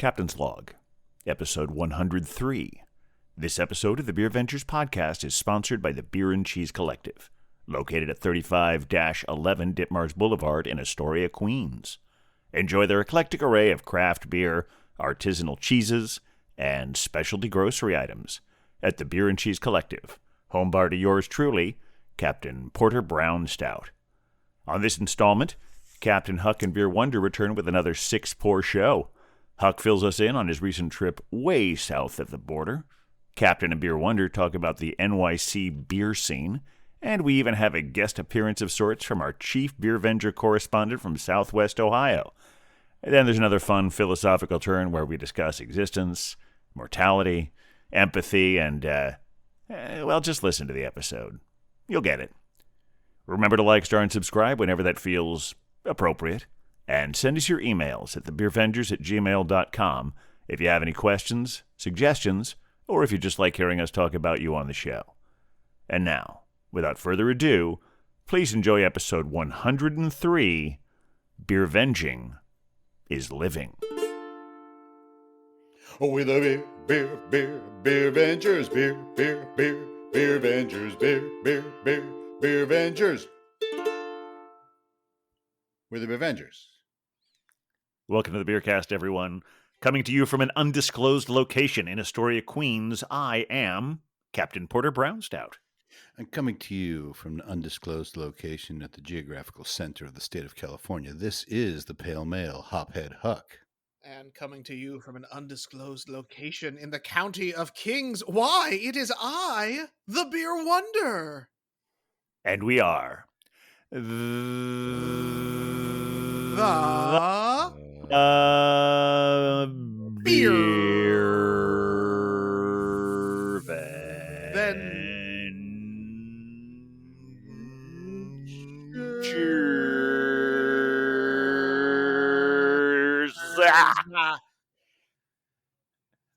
Captain's Log, Episode 103. This episode of the Beervengers podcast is sponsored by the Beer and Cheese Collective, located at 35-11 Ditmars Boulevard in Astoria, Queens. Enjoy their eclectic array of craft beer, artisanal cheeses, and specialty grocery items at the Beer and Cheese Collective, home bar to yours truly, Captain Porter Brown Stout. On this installment, Captain Huck and Beer Wonder return with another six-pour show. Huck fills us in on his recent trip way south of the border. Captain and Beer Wonder talk about the NYC beer scene, and we even have a guest appearance of sorts from our chief Beervenger correspondent from Southwest Ohio. And then there's another fun philosophical turn where we discuss existence, mortality, empathy, and, just listen to the episode. You'll get it. Remember to like, star, and subscribe whenever that feels appropriate. And send us your emails at thebeervengers@gmail.com if you have any questions, suggestions, or if you just like hearing us talk about you on the show. And now, without further ado, please enjoy episode 103, Beervenging is Living. Oh, we're the Beervengers, Beervengers, Beervengers. We're the Beervengers. Welcome to the Beercast, everyone. Coming to you from an undisclosed location in Astoria, Queens, I am Captain Porter Brown Stout. I'm coming to you from an undisclosed location at the geographical center of the state of California. This is the Pale Male Hophead Huck. And coming to you from an undisclosed location in the county of Kings, why, it is I, the Beer Wonder. And we are the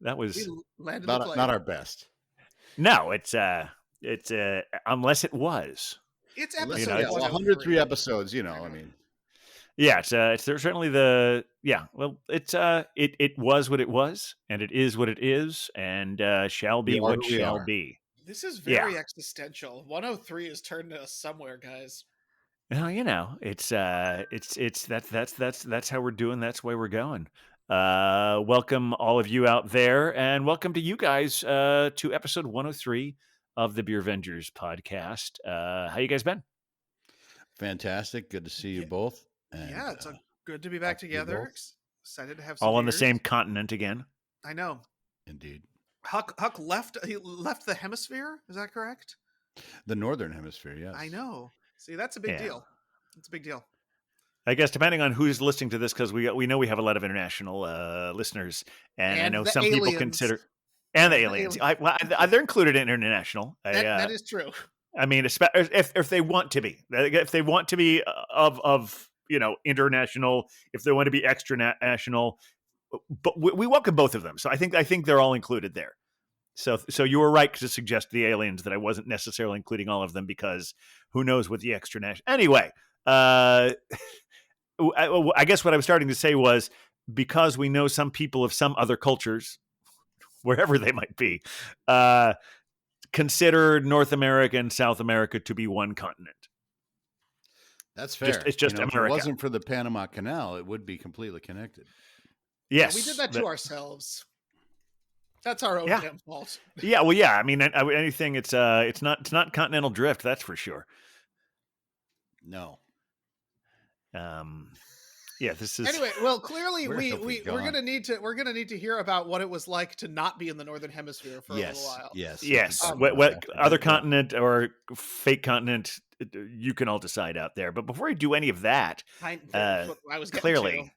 That was not our best. No, it's unless it was. It's episode 103 episodes, I mean. Yeah, it's certainly it was what it was, and it is what it is, and shall be what shall be. This is very existential. 103 is turned us somewhere, guys. Well, it's that's how we're doing. That's why we're going. Welcome all of you out there, and welcome to you guys to episode 103 of the Beervengers podcast. How you guys been? Fantastic. Good to see you both. And, it's good to be back together. Excited to have some all on beers. the same continent again. I know. Indeed. Huck left the hemisphere. Is that correct? The northern hemisphere, yes. I know. See, that's a big deal. It's a big deal. I guess depending on who's listening to this, because we know we have a lot of international listeners, and I know some people consider the aliens. They're included in international. That is true. I mean, if they want to be, of international, if they want to be extra national, but we welcome both of them. So I think they're all included there. So you were right to suggest the aliens, that I wasn't necessarily including all of them, because who knows what the extra national. Anyway, I guess what I was starting to say was, because we know some people of some other cultures, wherever they might be, consider North America and South America to be one continent. That's fair. It's just America. If it wasn't for the Panama Canal, it would be completely connected. Yes. We did that to ourselves. That's our own damn fault. Yeah, well, yeah. I mean, anything. It's not continental drift. That's for sure. No. Yeah. This is anyway. Well, clearly we're gonna need to hear about what it was like to not be in the northern hemisphere for a little while. Yes. What other continent or fake continent? You can all decide out there. But before we do any of that, I was clearly,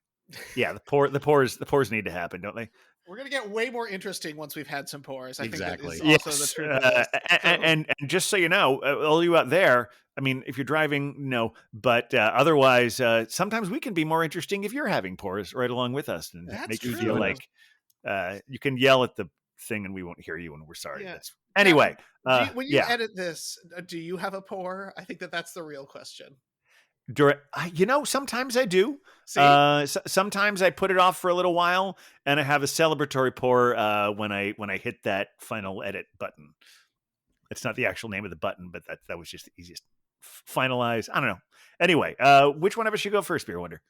the pores need to happen, don't they? We're going to get way more interesting once we've had some pours. I exactly. think that is also the truth. And just so you know, all you out there, I mean, if you're driving, no, but otherwise, sometimes we can be more interesting if you're having pours right along with us, and make you feel like you can yell at the thing and we won't hear you, and we're sorry. Yeah. Anyway. When you edit this, do you have a pour? I think that's the real question. Sometimes I do. See? Sometimes I put it off for a little while, and I have a celebratory pour when I hit that final edit button. It's not the actual name of the button, but that was just the easiest. Finalize. I don't know. Anyway, which one of us should go first, Beer Wonder?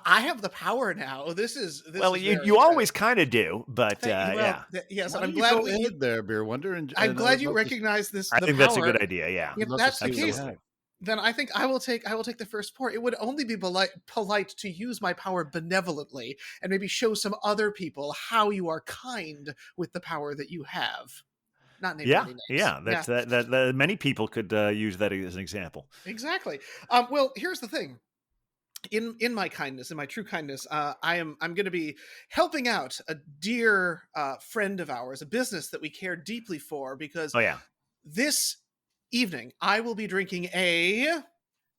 I have the power now. This is Well, is you very you exciting. always kind of do, but yeah, Yes, Why and I'm don't you glad go ahead there, Beer Wonder. I'm And glad I'd you love to- recognize this. I The think power. that's a good idea. Yeah. If I'd love to that's see the what you case, have. then I think I will take the first pour. It would only be polite to use my power benevolently and maybe show some other people how you are kind with the power that you have. Not naming Yeah, any names. yeah. That's that. Many people could use that as an example. Exactly. Well, here's the thing. In my kindness, in my true kindness, I'm going to be helping out a dear friend of ours, a business that we care deeply for, because Oh yeah. this evening I will be drinking a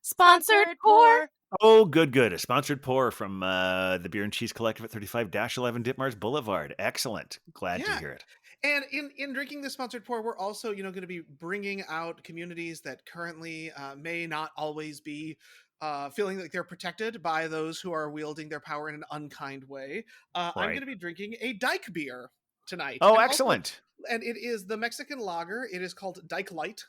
Sponsored pour. Oh, good. A sponsored pour from the Beer and Cheese Collective at 35-11 Ditmars Boulevard. Excellent. Glad to Yeah. hear it. And in drinking this sponsored pour, we're also going to be bringing out communities that currently may not always be feeling like they're protected by those who are wielding their power in an unkind way. I'm Right. going to be drinking a Dyke beer tonight. Oh, And excellent. and it is the Mexican lager. It is called Dyke Light.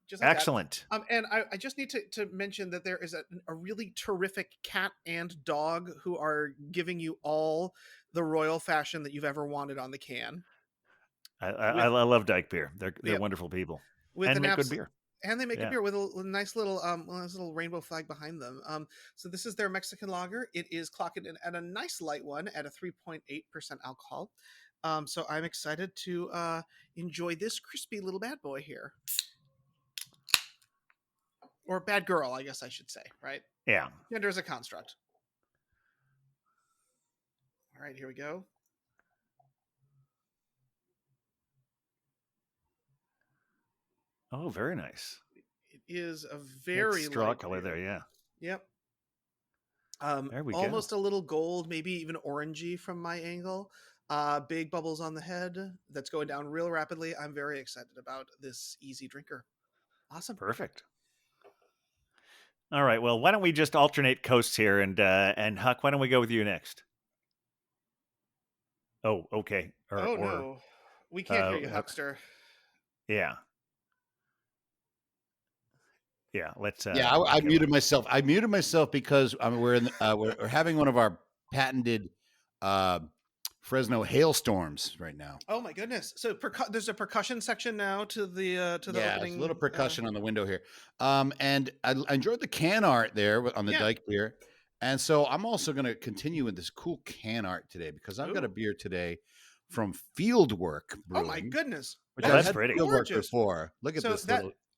Just like that. Excellent. And I just need to mention that there is a really terrific cat and dog who are giving you all the royal fashion that you've ever wanted on the can. I love Dyke beer. They're Yep. wonderful people With and an make good beer. And they make Yeah. a beer with a nice little rainbow flag behind them. So this is their Mexican lager. It is clocking in at a nice light one at a 3.8% alcohol. So I'm excited to enjoy this crispy little bad boy here. Or bad girl, I guess I should say, right? Yeah. Gender is a construct. All right, here we go. Oh, very nice. It is a Nice very straw light color beer. there. Yeah. Yep. There we go. Almost a little gold, maybe even orangey from my angle. Big bubbles on the head that's going down real rapidly. I'm very excited about this easy drinker. Awesome. Perfect. All right. Well, why don't we just alternate coasts here, and Huck, why don't we go with you next? Oh, okay. No, we can't hear you, uh, Huckster. Yeah. Yeah. Let's. Yeah, I muted myself. I muted myself because we're having one of our patented Fresno hailstorms right now. Oh my goodness! So there's a percussion section now to the opening. There's a little percussion on the window here. And I enjoyed the can art there on the Dyke beer. And so I'm also going to continue with this cool can art today because I've got a beer today from Fieldwork Brewing. Oh my goodness! Which That's I've had pretty Fieldwork gorgeous. before. Look at So this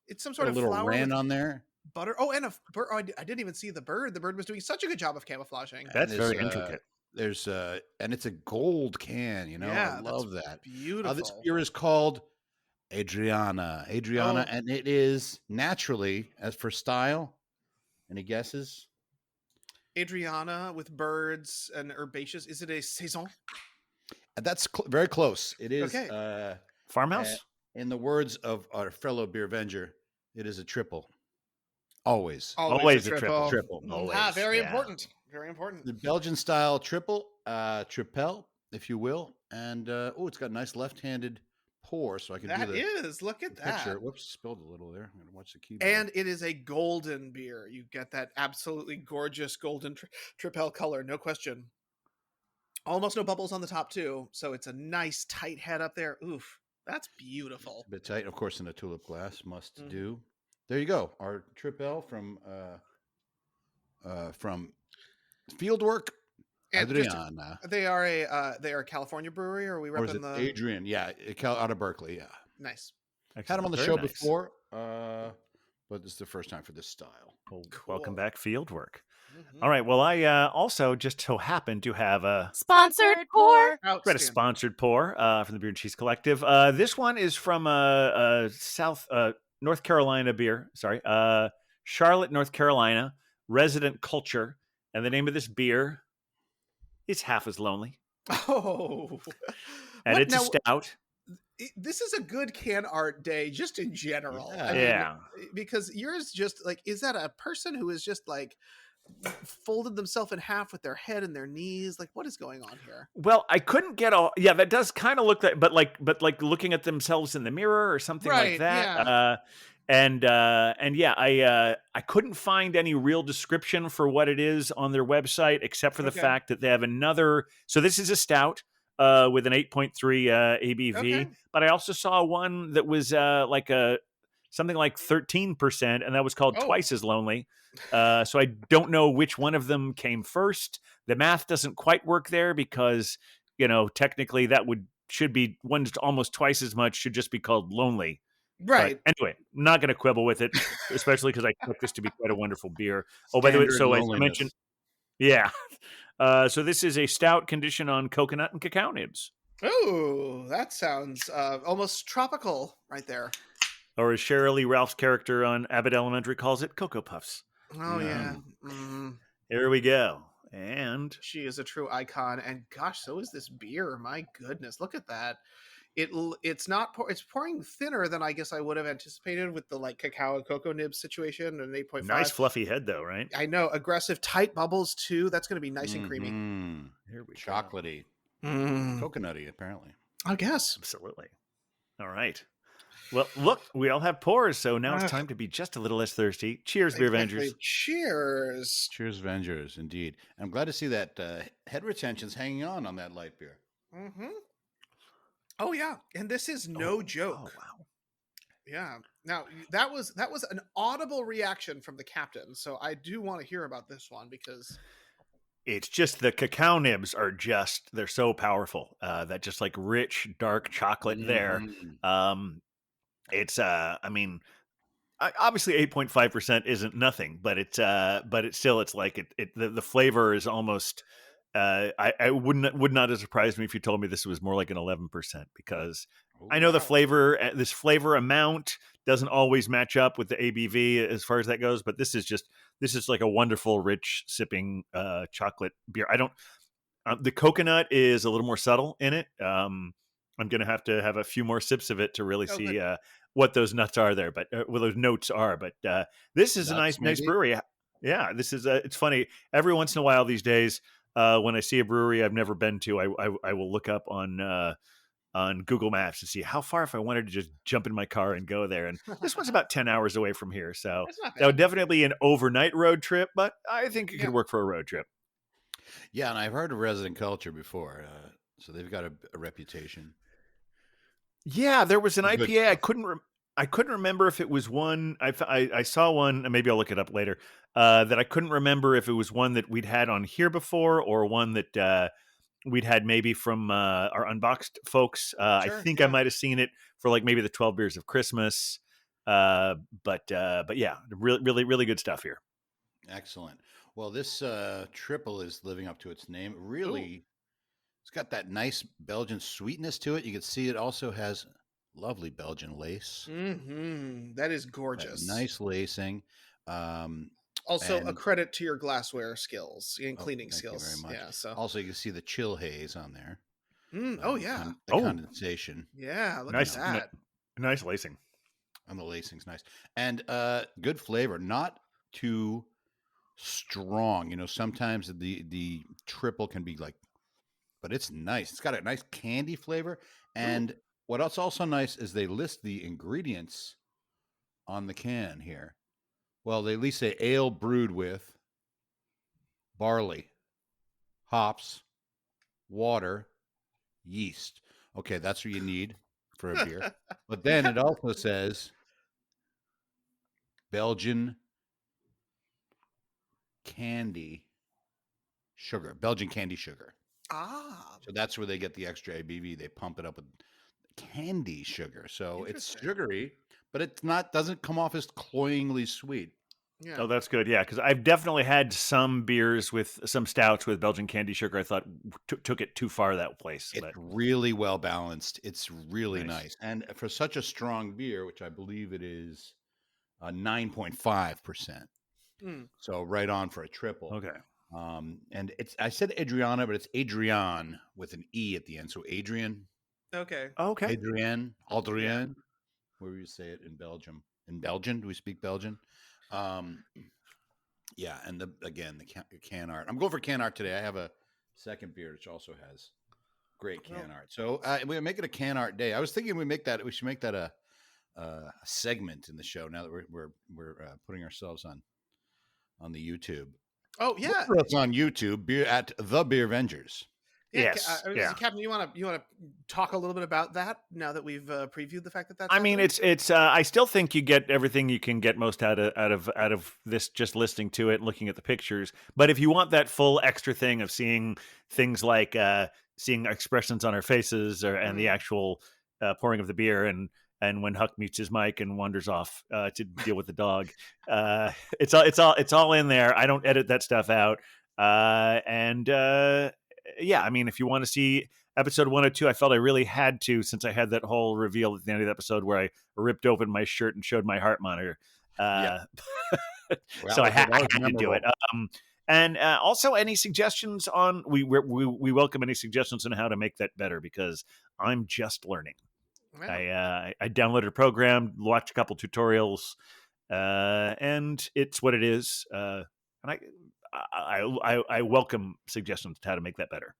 it's some sort of little flower wren with on there. butter. Oh, and a bird. Oh, I didn't even see the bird. The bird was doing such a good job of camouflaging. That's And very intricate. There's and it's a gold can, Yeah, I love that. Beautiful. This beer is called Adriana, Oh. and it is naturally, as for style. Any guesses? Adriana with birds and herbaceous. Is it a saison? That's very close. It is. Okay. Farmhouse. In the words of our fellow Beervenger, it is a triple. Always Always a triple. Triple. Ah, very yeah. important. Very important. The Belgian style triple, tripel, if you will, and it's got a nice left-handed pour, so I can That do the is. Look at that. picture. Whoops, spilled a little there. I'm gonna watch the keyboard. And it is a golden beer. You get that absolutely gorgeous golden tripel color, no question. Almost no bubbles on the top too, so it's a nice tight head up there. Oof, that's beautiful. A bit tight, of course, in a tulip glass must do. There you go. Our tripel from Fieldwork. And Adriana. they are a California brewery, or are we Or is repping it Adrian? Yeah, out of Berkeley. Yeah. Nice. Had him on the Very show nice. before, but this is the first time for this style. Well, Cool. Welcome back, Fieldwork. Mhm. All right. Well, I also just so happen to have a Sponsored pour. got a Outstanding. sponsored pour from the Beer and Cheese Collective. This one is from North Carolina beer. Sorry, Charlotte, North Carolina, Resident Culture, and the name of this beer is Half as Lonely, Oh, and What it's now- a stout. this is a good can art day just in general. Yeah. I mean, Yeah. because yours just like, is that a person who is just like folded themselves in half with their head and their knees? Like, what is going on here? Well, I couldn't get all. Yeah, that does kind of look that, but like looking at themselves in the mirror or something like Right, that. yeah. And yeah, I couldn't find any real description for what it is on their website, except for the Okay. fact that they have another. So this is a stout with an 8.3 ABV, Okay. but I also saw one that was like a something like 13%, and that was called Oh, Twice as Lonely. So I don't know which one of them came first. The math doesn't quite work there because, technically that should be one's almost twice as much should just be called Lonely. But right. anyway, not going to quibble with it, especially because I expect this to be quite a wonderful beer. Oh, by the way, Standard so as I mentioned, loneliness. yeah. So this is a stout condition on coconut and cacao nibs, Oh, that sounds almost tropical right there. or as Sheryl Lee Ralph's character on Abbott Elementary calls it, Cocoa Puffs. Oh yeah. Mm. Here we go. And She is a true icon, and gosh, so is this beer. My goodness, look at that. It's not it's pouring thinner than I guess I would have anticipated with the like cacao and cocoa nib situation and 8.5. nice fluffy head, though, right? I know, aggressive tight bubbles too. That's going to be nice and creamy. Mhm. Here we go. Chocolatey, Mm, coconutty, apparently. I guess. Absolutely. All right. Well, look, we all have pours, so now Ah. it's time to be just a little less thirsty. Cheers, Beer Exactly. Vengers. Cheers. Cheers, Avengers, indeed. I'm glad to see that head retention's hanging on that light beer. Mm-hmm. Oh yeah, and this is no joke. Oh, wow. Yeah. Now that was an audible reaction from the captain, so I do want to hear about this one because It's just the cacao nibs they're so powerful. That just like rich, dark chocolate there. Mhm. It's, I mean, obviously 8.5% isn't nothing, but it's still, it's like the flavor is almost, I would not have surprised me if you told me this was more like an 11% because Oh, I know the wow. flavor, this flavor amount doesn't always match up with the ABV as far as that goes, but this is like a wonderful, rich sipping chocolate beer. I don't. The coconut is a little more subtle in it. I'm going to have a few more sips of it to really Oh, see good. what those nuts are there, but what those notes are. But this is a nuts, nice maybe? brewery. Yeah, this is. It's funny. Every once in a while these days, when I see a brewery I've never been to, I will look up on Google Maps to see how far if I wanted to just jump in my car and go there. And this one's about 10 hours away from here, so That's not that would bad. definitely be an overnight road trip. But I think it Yeah. could work for a road trip. Yeah, and I've heard of Resident Culture before, so they've got a reputation. Yeah, there was an Good IPA. stuff. I couldn't remember if it was one. I saw one, and maybe I'll look it up later. That I couldn't remember if it was one that we'd had on here before, or one that we'd had maybe from our Unboxed folks. I Sure. think I Yeah. might have seen it for like maybe the 12 Beers of Christmas. But yeah, really, really good stuff here. Excellent. Well, this triple is living up to its name. Ooh. Really, it's got that nice Belgian sweetness to it. You can see it also has lovely Belgian lace. Mm-hmm. That is That gorgeous. nice lacing. Also, a and- credit to your glassware skills and Oh, cleaning thank you very skills. much. Yeah. So. Also, you can see the chill haze on there. Oh yeah. The Oh. condensation Yeah. Look Nice, at that. nice lacing. on the lacing's nice. And good flavor, not too strong. Sometimes the triple can be like, but it's nice. It's got a nice candy flavor. And what else also nice is they list the ingredients on the can here. Well, they at least say ale brewed with barley, hops, water, yeast. Okay, that's what you need for a beer. But then it also says Belgian candy sugar, Belgian candy sugar. Ah. So that's where they get the extra ABV. They pump it up with candy sugar. So it's Interesting. sugary, but it's not, doesn't come off as cloyingly sweet. Yeah. Oh, that's good. Yeah, because I've definitely had some beers with some stouts with Belgian candy sugar. I thought took it too far that place. It's But really well balanced. It's really Nice. nice. And for such a strong beer, which I believe it is 9.5%. Mm. So right on for a triple. okay. And I said Adriana, but it's Adrian with an E at the end. So Adrian, Okay. Okay. Adrienne, Aldrienne, where you say it in Belgium. In Belgian, do we speak Belgian? Um, yeah, and again, the can art. I'm going for can art today. I have a second beer which also has great can Well, art. So we're making a can art day. I was thinking we should make that a segment in the show. Now that we're putting ourselves on the YouTube. oh Look yeah, for us on YouTube, beer at the Beervengers. yeah. Yes. Yeah. Captain, you want to talk a little bit about that now that we've previewed the fact that that's I mean, happening? it's. I still think you get everything you can get most out of this just listening to it, and looking at the pictures. But if you want that full extra thing of seeing things like seeing expressions on our faces, and the Mm. actual pouring of the beer, and when Huck mutes his mic and wanders off to deal with the dog, it's all in there. I don't edit that stuff out, and yeah, I mean, if you want to see episode 102, I felt I really had to, since I had that whole reveal at the end of the episode where I ripped open my shirt and showed my heart monitor. Yeah, Uh, well, so I that was had to do it. memorable. And also, any suggestions on we welcome any suggestions on how to make that better, because I'm just learning. Well, I downloaded a program, watched a couple tutorials, and it's what it is. And I welcome suggestions to how to make that better.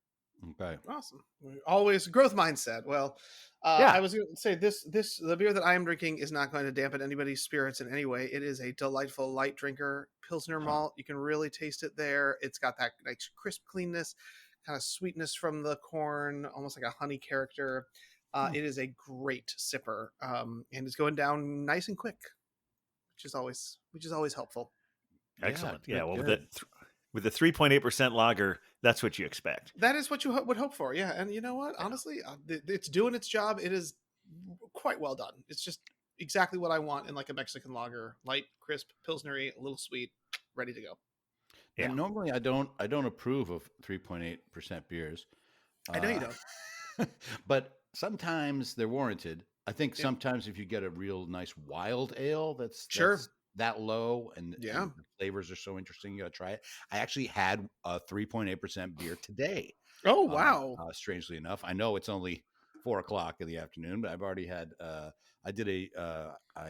Okay. awesome. Always growth mindset. Well, Yeah. I was going to say the beer that I am drinking is not going to dampen anybody's spirits in any way. It is a delightful light drinker, Pilsner Huh. malt. You can really taste it there. It's got that nice crisp cleanness, kind of sweetness from the corn, almost like a honey character. It is a great sipper, and it's going down nice and quick, which is always helpful. Excellent. Yeah, Yeah. Well, good. with the 3.8% lager, that's what you expect. That is what you would hope for, yeah. And you know what? Honestly, it's doing its job. It is quite well done. It's just exactly what I want in like a Mexican lager: light, crisp, pilsnery, a little sweet, ready to go. Yeah. And normally I don't approve of 3.8% beers. I know you don't. But sometimes they're warranted. I think Yeah. sometimes if you get a real nice wild ale that's Sure. that low and Yeah. the flavors are so interesting, you gotta try it. I actually had a 3.8% beer today. Oh wow! Strangely enough, I know it's only 4 o'clock in the afternoon, but I've already had. I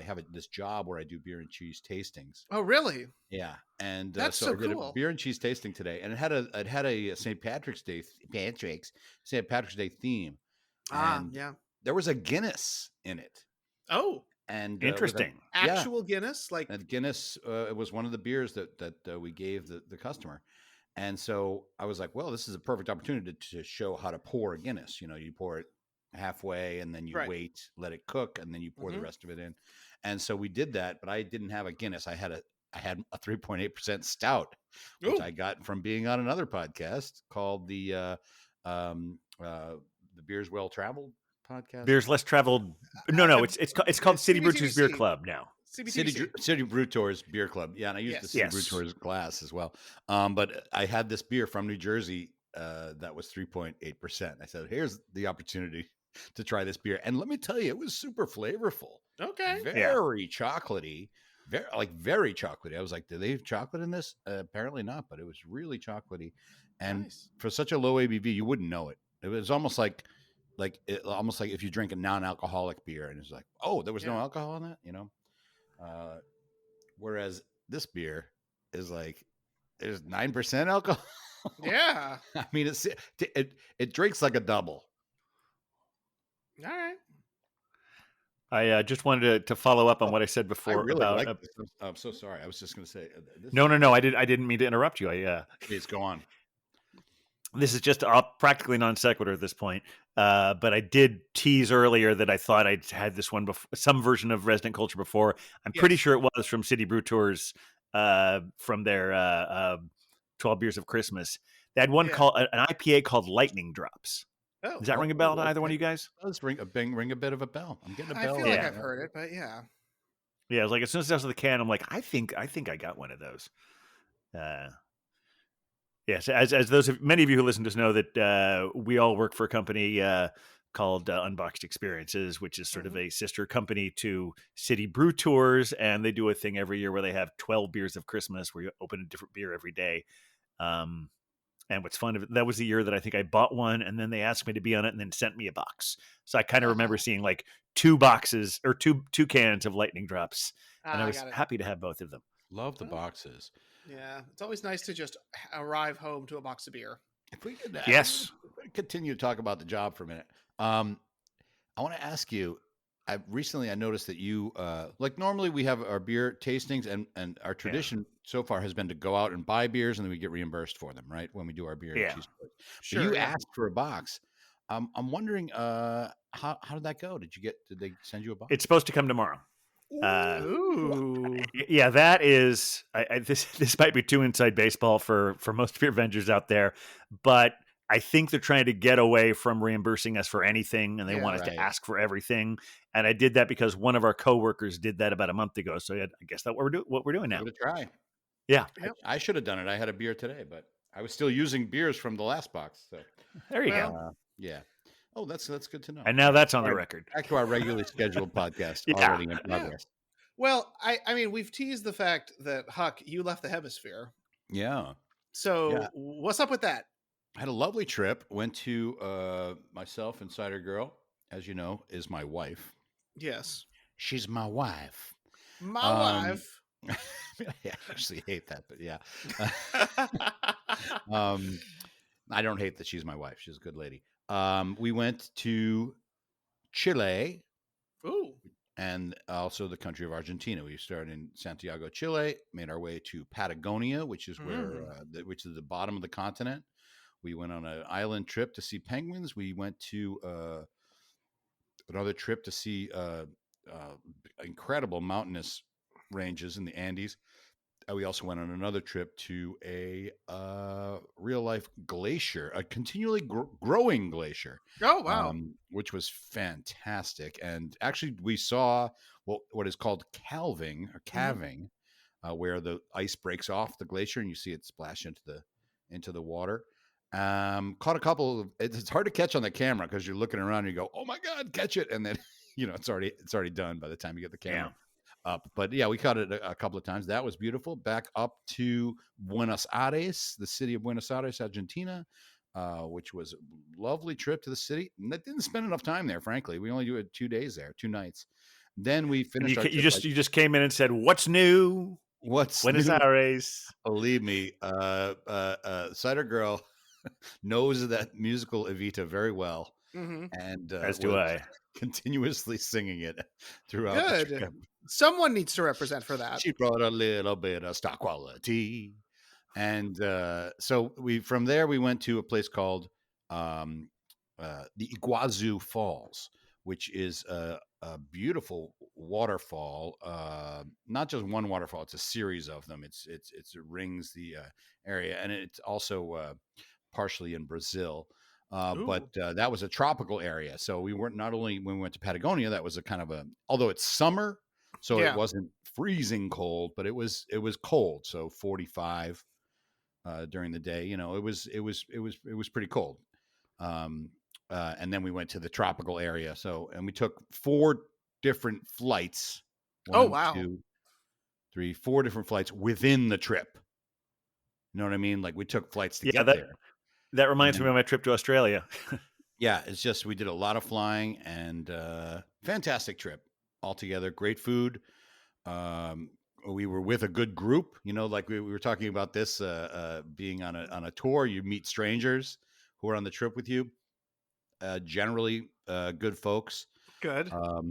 have this job where I do beer and cheese tastings. Oh really? Yeah, and That's so so I did a cool. beer and cheese tasting today, and it had a St. Patrick's Day theme, and Yeah. there was a Guinness in it, Oh, and Interesting. actual Guinness, like and Guinness it was one of the beers that we gave the customer, and so I was like, well, this is a perfect opportunity to show how to pour a Guinness. You know, you pour it halfway, and then you Right. wait, let it cook, and then you pour the Mhm. rest of it in. And so we did that, but I didn't have a Guinness. I had a 3.8% stout, which Ooh. I got from being on another podcast called the Beers Well Traveled podcast. Beer's less traveled. No, it's called City Brewers Beer CBTBC. Club now. CBTBC. City Brew Tours Beer Club. Yeah, and I used Yes. the City Brew Yes. Tours glass as well. But I had this beer from New Jersey that was 3.8%. I said, here's the opportunity to try this beer. And let me tell you, it was super flavorful. Okay. Very chocolatey. Very chocolatey. I was like, do they have chocolate in this? Apparently not, but it was really chocolatey. And Nice. for such a low ABV, you wouldn't know it. It was almost like if you drink a non-alcoholic beer and it's like, oh, there was no Yeah. alcohol in that, you know? Whereas this beer is like there's 9% alcohol. Yeah. I mean, it drinks like a double. All right. I just wanted to follow up on what I said I before really about. like this. I'm so sorry. I was just going to say this. No. I didn't mean to interrupt you. Please go on. This is just practically non sequitur at this point. But I did tease earlier that I thought I'd had this one before, some version of Resident Culture before. I'm pretty Yes. sure it was from City Brew Tours, from their 12 Beers of Christmas. They had one Yeah. called an IPA called Lightning Drops. Oh, Does that ring a bell to either one of you guys? Does ring a bit of a bell. I'm getting a I bell. feel right like Yeah. I've now. heard it, but yeah. Yeah, it was like as soon as I saw the can, I'm like, I think I got one of those. Yes, as many of you who listen to us know that we all work for a company called Unboxed Experiences, which is sort of a sister company to City Brew Tours, and they do a thing every year where they have 12 Beers of Christmas, where you open a different beer every day. And what's fun of it, that was the year that I think I bought one, and then they asked me to be on it, and then sent me a box. So I kind of remember seeing like 2 boxes or two cans of lightning drops, and I I was got it. happy to have both of them. Love the Well, boxes. Yeah, it's always nice to just arrive home to a box of beer. If we could Yes. continue to talk about the job for a minute, I want to ask you. I noticed that you like normally we have our beer tastings and our tradition so far has been to go out and buy beers and then we get reimbursed for them, right? When we do our beer and Yeah. cheese tours. But Sure. you Yeah. asked for a box. I'm wondering how did that go? Did they send you a box? It's supposed to come tomorrow. Ooh. Yeah, that is. This might be too inside baseball for most beer vendors out there, but I think they're trying to get away from reimbursing us for anything, and they Yeah. want us Right. to ask for everything. And I did that because one of our coworkers did that about a month ago. So I guess that's what we're doing now. Give it a try. Yeah, Yep. I should have done it. I had a beer today, but I was still using beers from the last box. So there you Well, go. yeah. Oh, that's good to know. And now that's on the record. Back to our regularly scheduled podcast Yeah. already in Yeah. progress. Well, I mean, we've teased the fact that Huck, you left the hemisphere. Yeah. So Yeah. what's up with that? I had a lovely trip. Went to myself and Cider Girl, as you know, is my wife. Yes. She's my wife. My wife. I actually hate that, but yeah. I don't hate that she's my wife. She's a good lady. We went to Chile Ooh. and also the country of Argentina. We started in Santiago, Chile, made our way to Patagonia, which is where which is the bottom of the continent. We went on an island trip to see penguins. We went to another trip to see incredible mountainous ranges in the Andes. We also went on another trip to a real life glacier, a continually growing glacier. Oh wow. Which was fantastic. And actually, we saw what is called calving or calving, where the ice breaks off the glacier and you see it splash into the water. Caught a couple of. It's hard to catch on the camera because you're looking around and you go, "Oh my god, catch it!" And then it's already done by the time you get the camera up. But yeah, we caught it a couple of times. That was beautiful. Back up to Buenos Aires, the city of Buenos Aires, Argentina, which was a lovely trip to the city. And I didn't spend enough time there, frankly. We only do it 2 days there, 2 nights. Then we finished. You just came in and said, "What's new? What's Buenos new?" Aires?" Believe me, Cider Girl knows that musical Evita very well, and as do I. Continuously singing it throughout the Good. trip. Someone needs to represent for that. She brought a little bit of star quality, and so from there we went to a place called the Iguazu Falls, which is a beautiful waterfall. Not just one waterfall; it's a series of them. It rings the area, and it's also partially in Brazil. But that was a tropical area. So we weren't, not only when we went to Patagonia, that was a kind of although it's summer, so it wasn't freezing cold, but it was cold. So 45 during the day, it was pretty cold. And then we went to the tropical area. And we took 4 different flights. 2, 3, 4 different flights within the trip. You know what I mean? Like we took flights to get there. That reminds me of my trip to Australia. Yeah, it's just we did a lot of flying and fantastic trip altogether. Great food. We were with a good group. Like we were talking about this being on a tour. You meet strangers who are on the trip with you. Generally, good folks. Good. A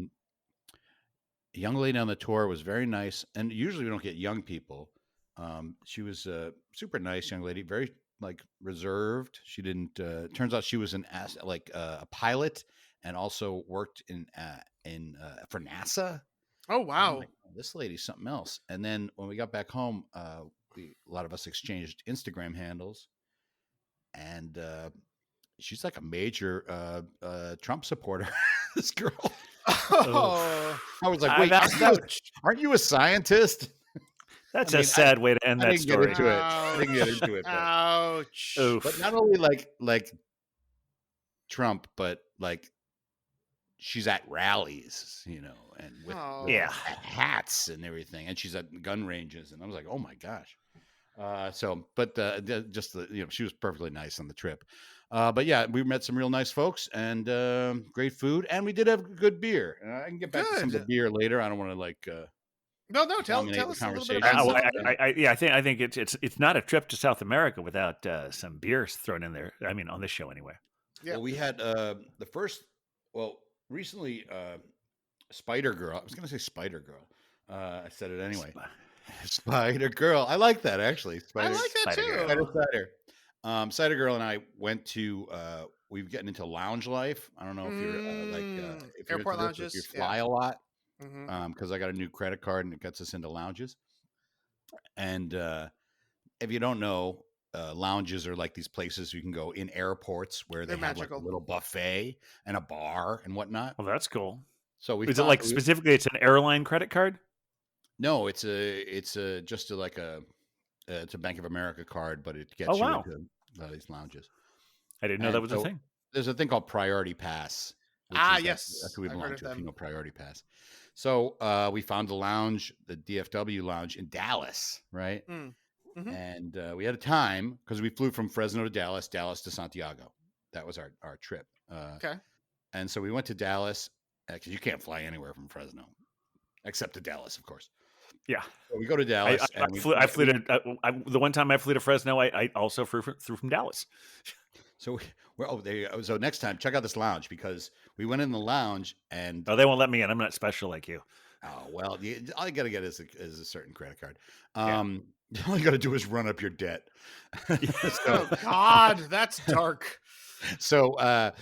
young lady on the tour was very nice, and usually we don't get young people. She was a super nice young lady, very reserved. She didn't. Turns out she was a pilot and also worked for NASA. Oh wow! This lady's something else. And then when we got back home, a lot of us exchanged Instagram handles, and she's like a major Trump supporter. This girl. Oh, I was like, wait, aren't you a scientist? That's a sad way to end that story. I didn't get into it. But, ouch! But not only like Trump, but she's at rallies, and with hats and everything, and she's at gun ranges, and I was like, oh my gosh. She was perfectly nice on the trip. But yeah, we met some real nice folks and great food, and we did have good beer. I can get back to some of the Good. beer later. I don't want to No, tell dominate the us a little bit conversation. about some. I think it's not a trip to South America without some beers thrown in there. I mean, on this show anyway. Yeah. Well, we had the first. Well, recently, Spider Girl. I was going to say Spider Girl. I said it anyway. Spider Girl. I like that actually. I like that Spider too. Girl. Cider Girl and I went to. We've gotten into lounge life. I don't know if you're if you're airport into this, if lounges. you fly a lot. Mhm. Because I got a new credit card and it gets us into lounges. And if you don't know, lounges are like these places you can go in airports where They're they have magical. like a little buffet and a bar and whatnot. Well, that's cool. So we Is it found like specifically it's an airline credit card? no, it's a just a, like a it's a Bank of America card, but it gets Oh, you wow. into these lounges. I didn't know that was a thing. There's a thing called Priority Pass. Yes, That's who we I've belong heard of to. If you them. know Priority Pass. So we found the lounge, the DFW lounge in Dallas, right? Mm. Mhm. And we had a time because we flew from Fresno to Dallas, Dallas to Santiago. That was our trip. Okay. And so we went to Dallas because you can't fly anywhere from Fresno, except to Dallas, of course. Yeah. So we go to Dallas. I flew to the one time I flew to Fresno. I also flew from Dallas. So there you go. So next time, check out this lounge because we went in the lounge and Oh, they won't let me in. I'm not special like you. oh well, all you got to get is a certain credit card. Yeah. All you got to do is run up your debt. Oh God, that's dark. So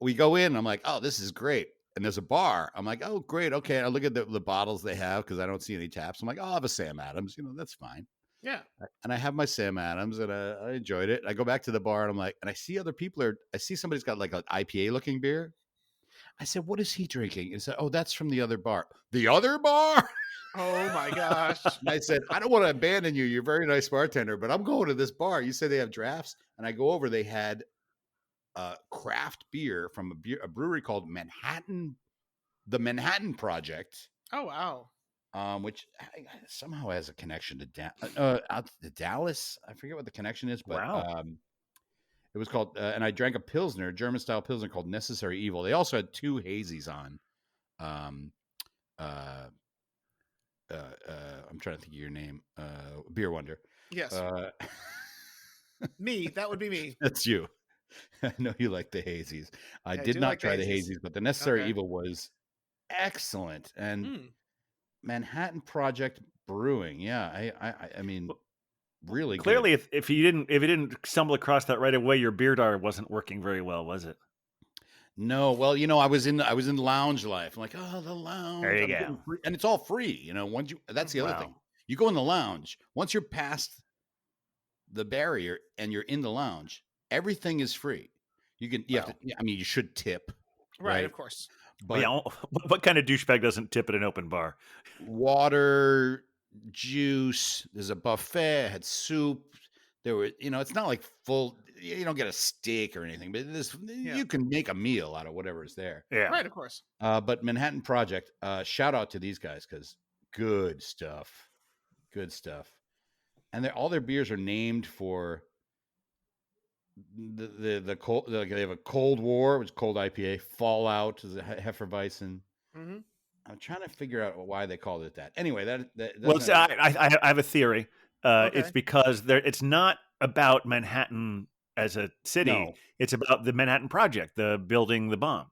we go in. And I'm like, oh, this is great. And there's a bar. I'm like, oh, great. Okay. I look at the bottles they have because I don't see any taps. I'm like, oh, I'll have a Sam Adams. That's fine. Yeah. And I have my Sam Adams and I enjoyed it. I go back to the bar and I'm like, and I see other people I see somebody's got like an IPA looking beer. I said, what is he drinking? He said, oh, that's from the other bar. The other bar? Oh my gosh. And I said, I don't want to abandon you. You're a very nice bartender, but I'm going to this bar. You say they have drafts. And I go over, they had craft beer from a brewery called the Manhattan Project. Oh wow. Which somehow has a connection to out to Dallas. I forget what the connection is, but Wow. it was called, and I drank a Pilsner, German style Pilsner called Necessary Evil. They also had two hazies on. I'm trying to think of your name. Beer Wonder. Yes. Me. That would be me. That's you. I know you like the hazies. I did do not like the try the hazies. hazies, but the Necessary Okay. Evil was excellent. And Mm. Manhattan Project Brewing. Yeah, I mean, really Clearly, good. if you didn't stumble across that right away, your beer dar wasn't working very well, was it? No, well, I was in lounge life. I'm like, oh, the lounge. There you I'm go. getting free. And it's all free. Once that's the other Wow. thing. You go in the lounge. Once you're past the barrier and you're in the lounge, everything is free. You have to. I mean, you should tip, Right. Of course. But yeah, what kind of douchebag doesn't tip at an open bar? Water, juice. There's a buffet. I had soup. There were, it's not like full. You don't get a steak or anything, but you can make a meal out of whatever is there. Yeah. Right. Of course. But Manhattan Project. Shout out to these guys because good stuff. Good stuff. And all their beers are named for the cold. They have a Cold War, which is cold IPA. Fallout is a Hefeweizen. Mm-hmm. I'm trying to figure out why they called it that. Anyway, Well, I have a theory. Okay. It's because it's not about Manhattan as a city. No. It's about the Manhattan Project, the building the bomb.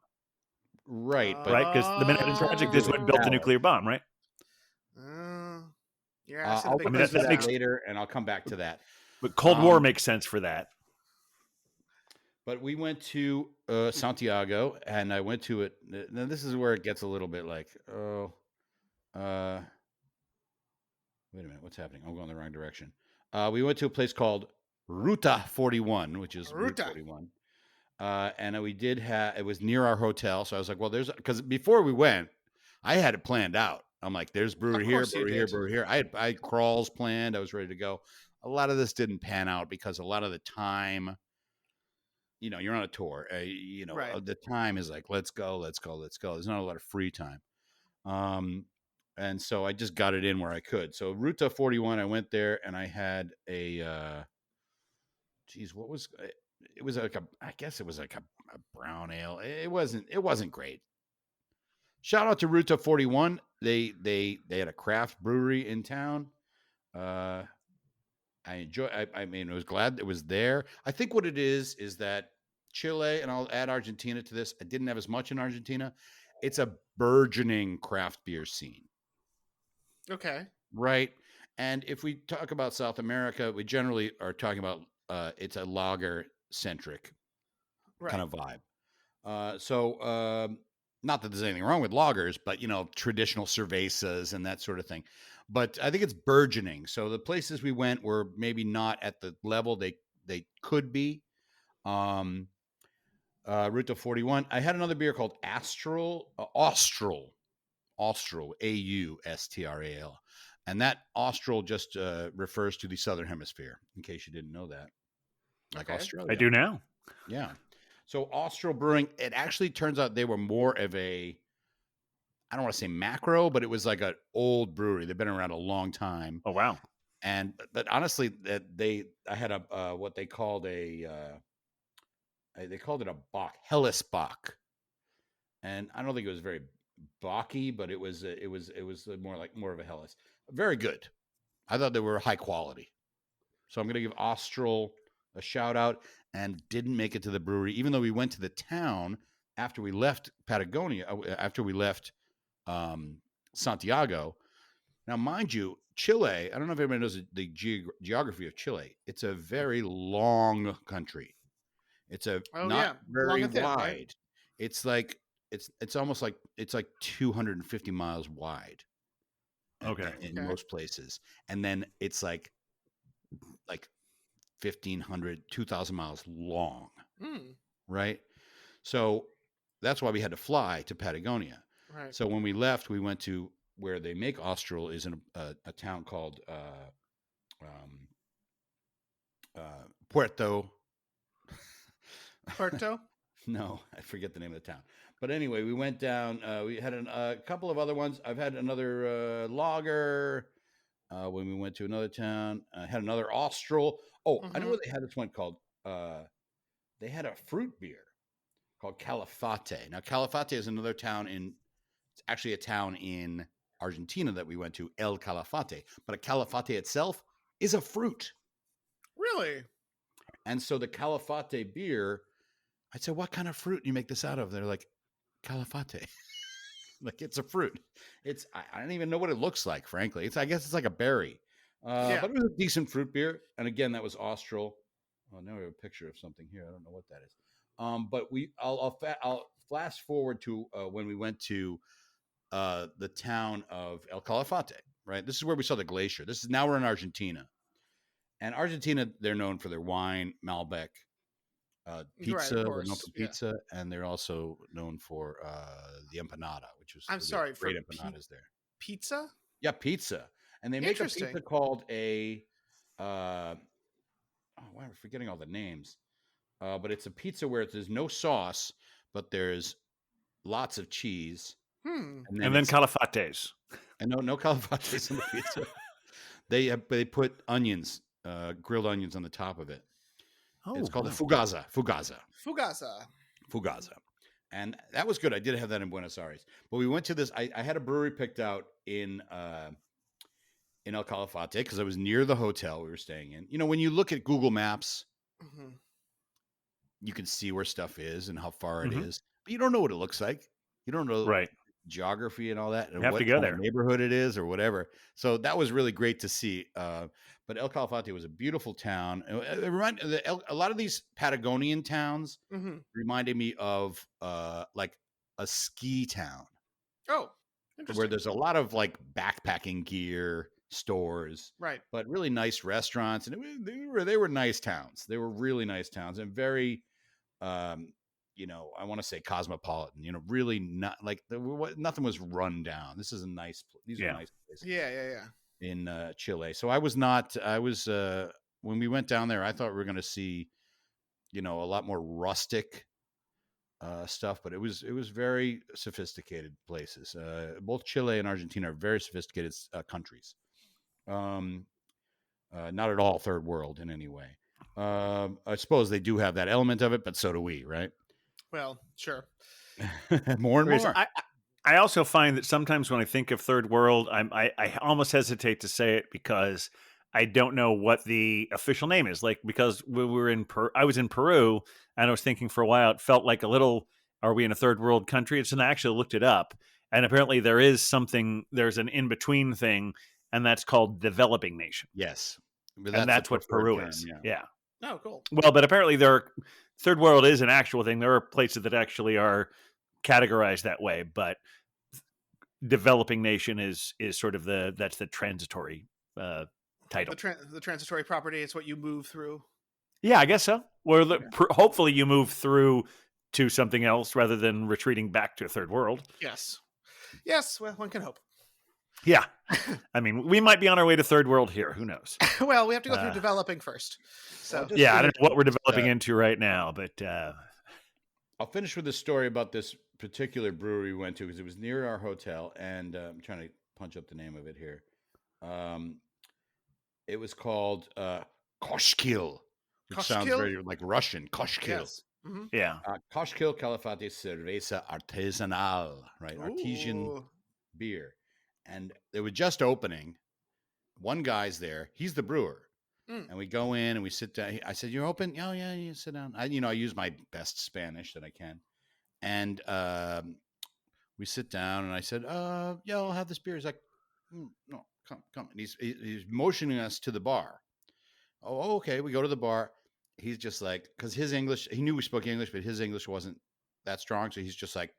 Right, but Right? Because the Manhattan Project is what built the nuclear bomb, right? Yeah. I'll come back to that later, and I'll come back to that. But Cold War makes sense for that. But we went to Santiago, and I went to it. Now, this is where it gets a little bit like, wait a minute, what's happening? I'm going the wrong direction. We went to a place called Ruta 41, which is Route 41. And we did it was near our hotel. So I was like, well, because before we went, I had it planned out. I'm like, there's brewery here, brewery here. I had crawls planned. I was ready to go. A lot of this didn't pan out because a lot of the time, you're on a tour. Right. The time is like, let's go. There's not a lot of free time. And so I just got it in where I could. So Ruta 41, I went there and I had a geez, what was it was like I guess it was like a brown ale. It wasn't great. Shout out to Ruta 41. They had a craft brewery in town. Uh I mean, I was glad it was there. I think what it is that Chile, and I'll add Argentina to this. I didn't have as much in Argentina. It's a burgeoning craft beer scene, Okay. right? And if we talk about South America, we generally are talking about it's a lager centric kind Right. of vibe. Not that there's anything wrong with lagers, but traditional cervezas and that sort of thing. But I think it's burgeoning. So the places we went were maybe not at the level they could be. Ruta 41. I had another beer called Austral, Austral, and that Austral just refers to the Southern Hemisphere. In case you didn't know that, like Okay. Australia. I do now. Yeah. So Austral Brewing, it actually turns out they were more of a, I don't want to say macro, but it was like an old brewery. They've been around a long time. Oh, wow. And but honestly, I had a what they called they called it a Bach, Helles Bach, and I don't think it was very Bach-y, but it was more of a Helles. Very good. I thought they were high quality. So I'm going to give Austral a shout out, and didn't make it to the brewery, even though we went to the town after we left Patagonia, after we left Santiago. Now, mind you, Chile, I don't know if everybody knows the geography of Chile. It's a very long country. It's not very long and thin, wide. right? It's like it's almost like it's like 250 miles wide. Okay. In most places, and then it's like 1,500, 2,000 miles long, right? So that's why we had to fly to Patagonia. Right. So when we left, we went to where they make Austral, is in a town called Puerto. Puerto. No, I forget the name of the town. But anyway, we went down. We had a couple of other ones. I've had another lager when we went to another town. I had another Austral. Oh, I know where they had this one called. They had a fruit beer called Calafate. Now, Calafate is another town it's actually a town in Argentina that we went to, El Calafate. But a Calafate itself is a fruit. Really? And so the Calafate beer, I said, what kind of fruit do you make this out of? They're like, Calafate. Like, it's a fruit. I don't even know what it looks like, frankly. I guess it's like a berry. But it was a decent fruit beer. And again, that was Austral. Oh, now we have a picture of something here. I don't know what that is. But I'll flash forward to when we went to the town of El Calafate, right? This is where we saw the glacier. Now we're in Argentina. And Argentina, they're known for their wine, Malbec, pizza. Right, they're known for pizza, and they're also known for the empanada, which was great empanadas there. Pizza? Yeah, pizza. And they make a pizza called a I'm forgetting all the names. But it's a pizza where there's no sauce, but there's lots of cheese. And then calafates. And no calafates in the pizza. They put onions, grilled onions on the top of it. Oh, it's called the fugaza. And that was good. I did have that in Buenos Aires. But we went to this. I had a brewery picked out in El Calafate because I was near the hotel we were staying in. You know, when you look at Google Maps, you can see where stuff is and how far it is, but you don't know what it looks like. You don't know geography and all that, and what kind of neighborhood it is or whatever. So that was really great to see. But El Calafate was a beautiful town. A lot of these Patagonian towns reminded me of like a ski town. Oh, interesting. Where there's a lot of like backpacking gear stores, right? But really nice restaurants, and they were nice towns. They were really nice towns and very, I want to say cosmopolitan. Really not like nothing was run down. This is a nice. These are nice places. Yeah. In Chile, so I was not. I was when we went down there. I thought we were going to see, a lot more rustic stuff, but it was very sophisticated places. Both Chile and Argentina are very sophisticated countries. Not at all third world in any way. I suppose they do have that element of it, but so do we, right? Well, sure. More and Whereas more. I also find that sometimes when I think of third world, I almost hesitate to say it because I don't know what the official name is. Like, because we were I was in Peru, and I was thinking for a while, it felt like a little, are we in a third world country? And I actually looked it up, and apparently there's an in between thing, and that's called developing nation, Yes, but and that's the that's what preferred Peru term. is. Yeah. Yeah. Oh, cool. Well, but apparently third world is an actual thing. There are places that actually are categorized that way, but developing nation is sort of that's the transitory title. The transitory property is what you move through. Yeah, I guess so. Well, hopefully you move through to something else rather than retreating back to a third world. Yes. Yes. Well, one can hope. Yeah. I mean, we might be on our way to third world here. Who knows? Well, we have to go through developing first. So Well, yeah, I don't know what we're developing into right now, but I'll finish with a story about this particular brewery we went to because it was near our hotel, and I'm trying to punch up the name of it here. It was called Koshkil, which sounds Koshkil? very like Russian. Koshkil. yes. Mm-hmm. yeah. Koshkil Calafate Cerveza Artesanal, right? Artesian Ooh. beer. And they were just opening. One guy's there. He's the brewer. Mm. And we go in and we sit down. I said, "You're open?" "Oh, yeah, you sit down." I use my best Spanish that I can. And we sit down and I said, "Yeah, I'll have this beer." He's like, "No, come." And he's motioning us to the bar. Oh, okay. We go to the bar. He's just like, because his English, he knew we spoke English, but his English wasn't that strong. So he's just like,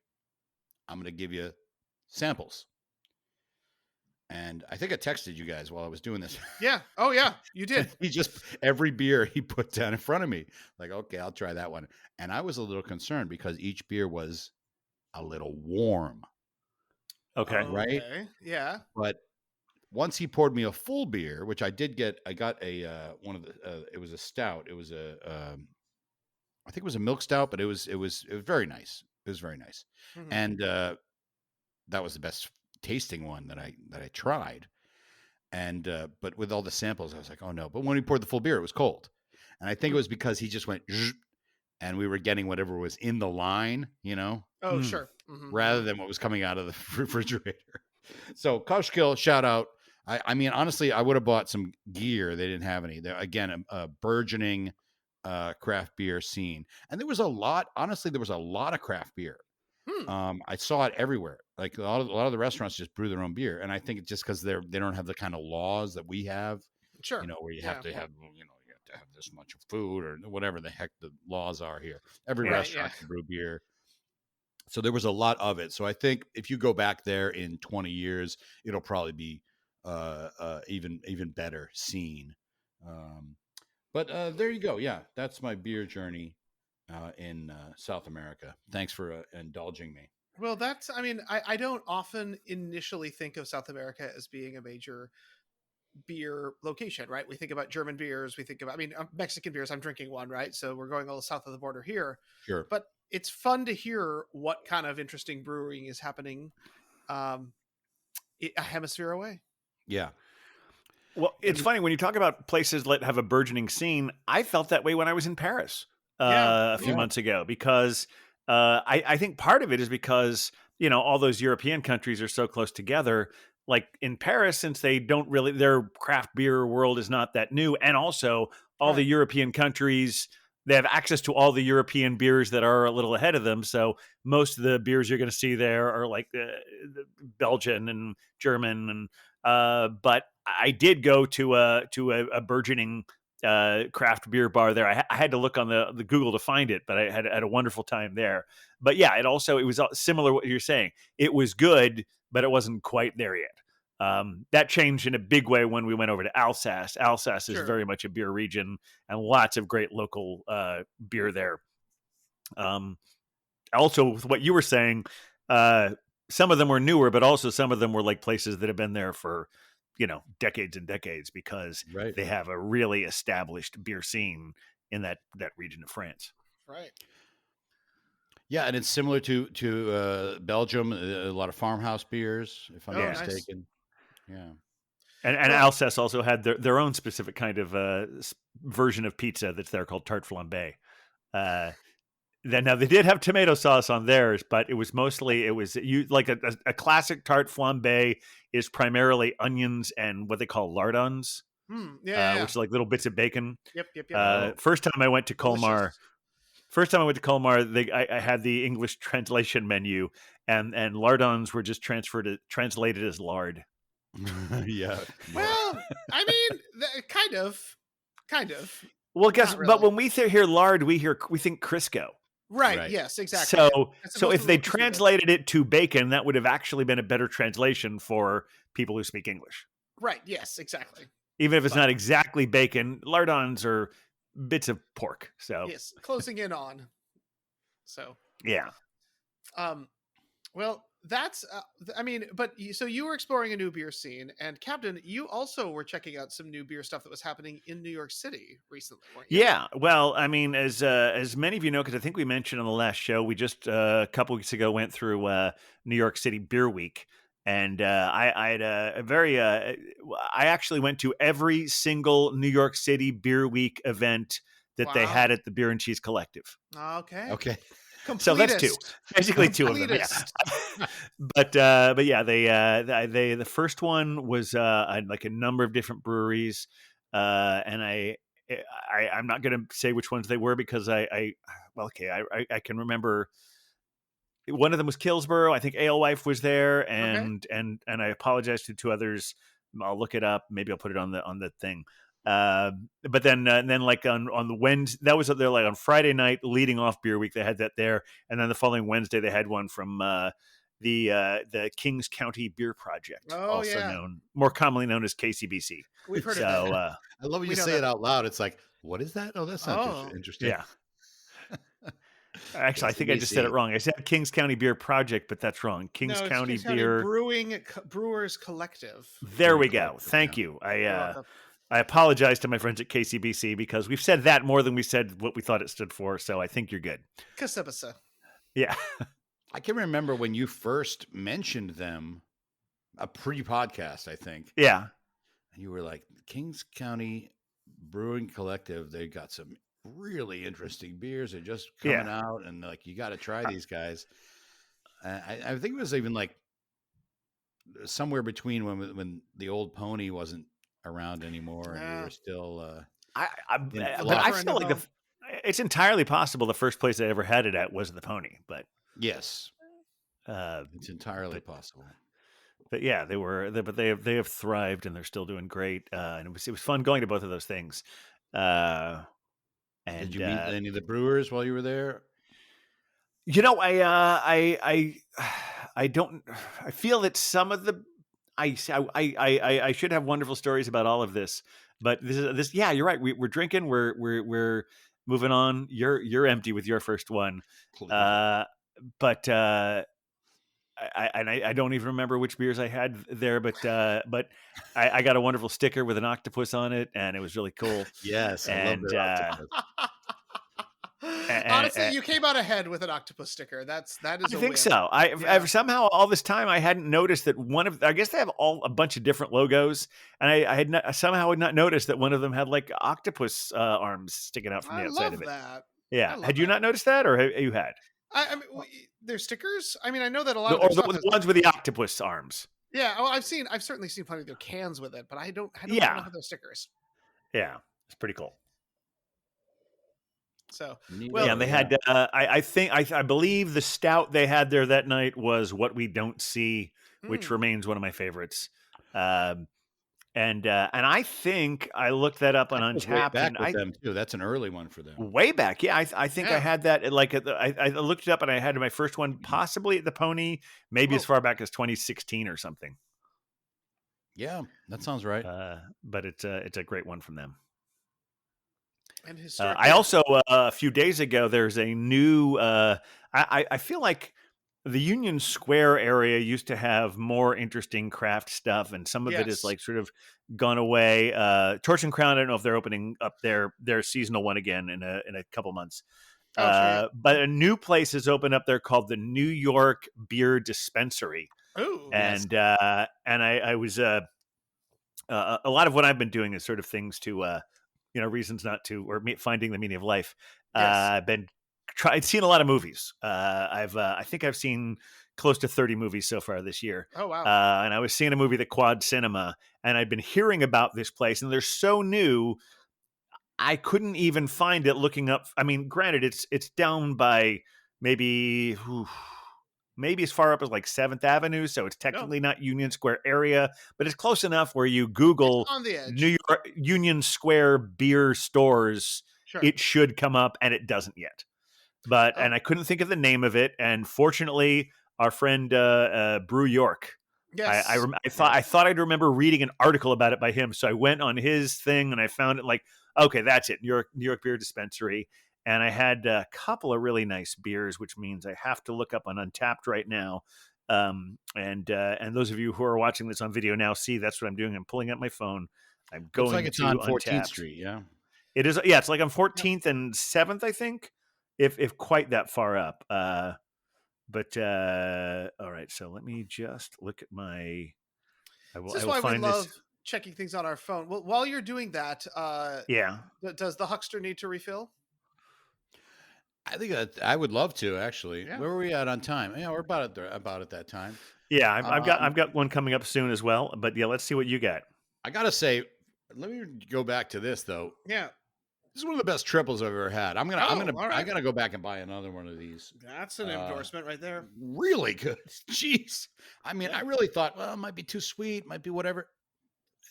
"I'm going to give you samples." And I think I texted you guys while I was doing this. Yeah. Oh, yeah. You did. He just, every beer he put down in front of me, like, okay, I'll try that one. And I was a little concerned because each beer was a little warm. Okay. Right? Okay. Yeah. But once he poured me a full beer, which I did get, I got a, one of the, it was a stout. It was I think it was a milk stout, but it was very nice. It was very nice. Mhm. And, that was the best tasting one that I tried. And but with all the samples, I was like, oh no. But when he poured the full beer, it was cold. And I think it was because he just went zzz, and we were getting whatever was in the line, Oh, sure. Mhm. rather than what was coming out of the refrigerator. So Koshkil, shout out. I mean, honestly, I would have bought some gear. They didn't have any. There again, a burgeoning craft beer scene. And there was a lot, honestly, there was a lot of craft beer. I saw it everywhere. Like a lot of the restaurants just brew their own beer, and I think it's just because they don't have the kind of laws that we have. Sure. Where you Yeah. have to have you have to have this much of food or whatever the heck the laws are here. Every Right, restaurant yeah. can brew beer, so there was a lot of it. So I think if you go back there in 20 years, it'll probably be even better scene. But there you go. Yeah, that's my beer journey in South America. Thanks for indulging me. Well, that's, I mean, I don't often initially think of South America as being a major beer location, right? We think about German beers. We think about, I mean, Mexican beers. I'm drinking one, right? So we're going a little south of the border here. Sure. But it's fun to hear what kind of interesting brewing is happening a hemisphere away. Yeah. Well, it's funny when you talk about places that have a burgeoning scene. I felt that way when I was in Paris a few months ago because I think part of it is because all those European countries are so close together. Like in Paris, since they don't really, their craft beer world is not that new, and also all the European countries, they have access to all the European beers that are a little ahead of them. So most of the beers you're going to see there are like the Belgian and German, and but I did go to a burgeoning craft beer bar there. I had to look on the Google to find it, but I had a wonderful time there. But yeah, it was similar to what you're saying. It was good, but it wasn't quite there yet. That changed in a big way when we went over to Alsace. Alsace is very much a beer region and lots of great local beer there. Also, with what you were saying, some of them were newer, but also some of them were like places that have been there for decades and decades because they have a really established beer scene in that region of France. Right. Yeah, and it's similar to Belgium. A lot of farmhouse beers, if I'm Oh, not nice. mistaken. Yeah. And Well- Alsace also had their own specific kind of version of pizza that's there called tarte flambe. Then now they did have tomato sauce on theirs, but it was like a classic tarte flambe is primarily onions and what they call lardons, Yeah. which is like little bits of bacon. Yep. Oh. First time I went to Colmar, Delicious. I had the English translation menu, and lardons were just translated as lard. Yeah. Well, I mean, kind of. Well, guess, Not but really. when we hear lard, we think Crisco. Right. Right. Yes. Exactly. So, As so opposed if to they little crispy bits. translated it to bacon, that would have actually been a better translation for people who speak English. Right. Yes. Exactly. Even if it's But- not exactly bacon, lardons are bits of pork. So, Yes. Closing in on. So. yeah. Well, that's. I mean, but so you were exploring a new beer scene, and Captain, you also were checking out some new beer stuff that was happening in New York City recently, weren't you? Yeah, well, I mean, as many of you know, because I think we mentioned on the last show, we just a couple weeks ago went through New York City Beer Week, and I had a very I actually went to every single New York City Beer Week event that they Wow. had at the Beer and Cheese Collective. Okay. Okay. So that's two. Basically two of them. Yeah. Completist. But yeah, they the first one was like a number of different breweries, and I'm not going to say which ones they were because I can remember one of them was Killsborough. I think Alewife was there, and I apologize to two others. I'll look it up. Maybe I'll put it on the thing. But then like on the Wednesday, that was there like on Friday night leading off Beer Week. They had that there, and then the following Wednesday they had one from the Kings County Beer Project, Oh, yeah. more commonly known as KCBC. We've heard So of that. I love when We you know say that. it out loud. It's like, what is that? Oh, that sounds interesting. yeah. Actually, I think I just said it wrong. I said Kings County Beer Project, but that's wrong. Kings It's County Kings County Beer Brewers Collective. There we go. Collective, Thank yeah. you. I apologize to my friends at KCBC because we've said that more than we said what we thought it stood for. So I think you're good. Kasabasa. Yeah. I can remember when you first mentioned them, a pre-podcast, I think. Yeah. And you were like, Kings County Brewing Collective, they got some really interesting beers. They're just coming out, and like, you got to try these guys. I think it was even like somewhere between when the old pony wasn't around anymore, and we were still. But I feel like it's entirely possible the first place I ever had it at was the Pony, but Yes, it's entirely possible. But yeah, they have thrived and they're still doing great. And it was fun going to both of those things. And did you meet any of the brewers while you were there? You know, I don't. I feel that some of the I should have wonderful stories about all of this, but this. Yeah, you're right. We're drinking. We're moving on. You're empty with your first one, but I don't even remember which beers I had there. But I got a wonderful sticker with an octopus on it, and it was really cool. Yes, I love that octopus. Honestly, you came out ahead with an octopus sticker. That is. I a think win. so. I've somehow all this time I hadn't noticed that I guess they have a bunch of different logos, and I had somehow had not noticed that one of them had like octopus arms sticking out from the outside of it. That. Yeah, had you not noticed that, or you had? I mean, they're stickers. I mean, I know that a lot Or of the ones with the octopus arms. Yeah, I've certainly seen plenty of their cans with it, but I don't know if they're stickers. Yeah, it's pretty cool. So, and they had. I believe the stout they had there that night was What We Don't See, which remains one of my favorites. And I think I looked that up on Untappd. Way back with them too. That's an early one for them. Way back, yeah. I think I had that I looked it up and I had my first one possibly at the Pony, maybe as far back as 2016 or something. Yeah, that sounds right. But it's a great one from them. And I also a few days ago there's a new. I feel like the Union Square area used to have more interesting craft stuff, and some of it is like sort of gone away. Torch and Crown, I don't know if they're opening up their seasonal one again in a couple months. Oh, sure, yeah. But a new place has opened up there called the New York Beer Dispensary, Ooh, Yes. and I was a lot of what I've been doing is sort of things to reasons not to or finding the meaning of life. yes. I've been seen a lot of movies. I think I've seen close to 30 movies so far this year. Oh, wow. And I was seeing a movie, The Quad Cinema, and I'd been hearing about this place, and they're so new. I couldn't even find it looking up. I mean, granted, it's down by maybe maybe as far up as like 7th Avenue, so it's technically not Union Square area, but it's close enough where you It's Google on the edge. New York Union Square beer stores, Sure. it should come up, and it doesn't yet. But Oh. and I couldn't think of the name of it, and fortunately, our friend Brew York. Yes. I thought I'd remember reading an article about it by him, so I went on his thing and I found it. Like, okay, that's it, New York Beer Dispensary, and I had a couple of really nice beers, which means I have to look up on Untapped right now. And those of you who are watching this on video now see that's what I'm doing. I'm pulling up my phone. I'm going Looks like it's to on 14th Untapped. Street. Yeah. It is. Yeah, it's like on 14th and 7th, I think, if quite that far up. But all right, so let me just look at my. This I is will why we find love this. checking things on our phone. Well, while you're doing that, Yeah, does the huckster need to refill? I think that I would love to actually. Yeah. Where were we at on time? Yeah, we're about at that time. yeah. I've Um, got one coming up soon as well. But yeah, let's see what you got. I gotta say, let me go back to this though. Yeah. This is one of the best triples I've ever had. I'm all I right. gotta go back and buy another one of these. That's an endorsement right there. Really good. Jeez. I mean, Yeah. I really thought, well, it might be too sweet, might be whatever.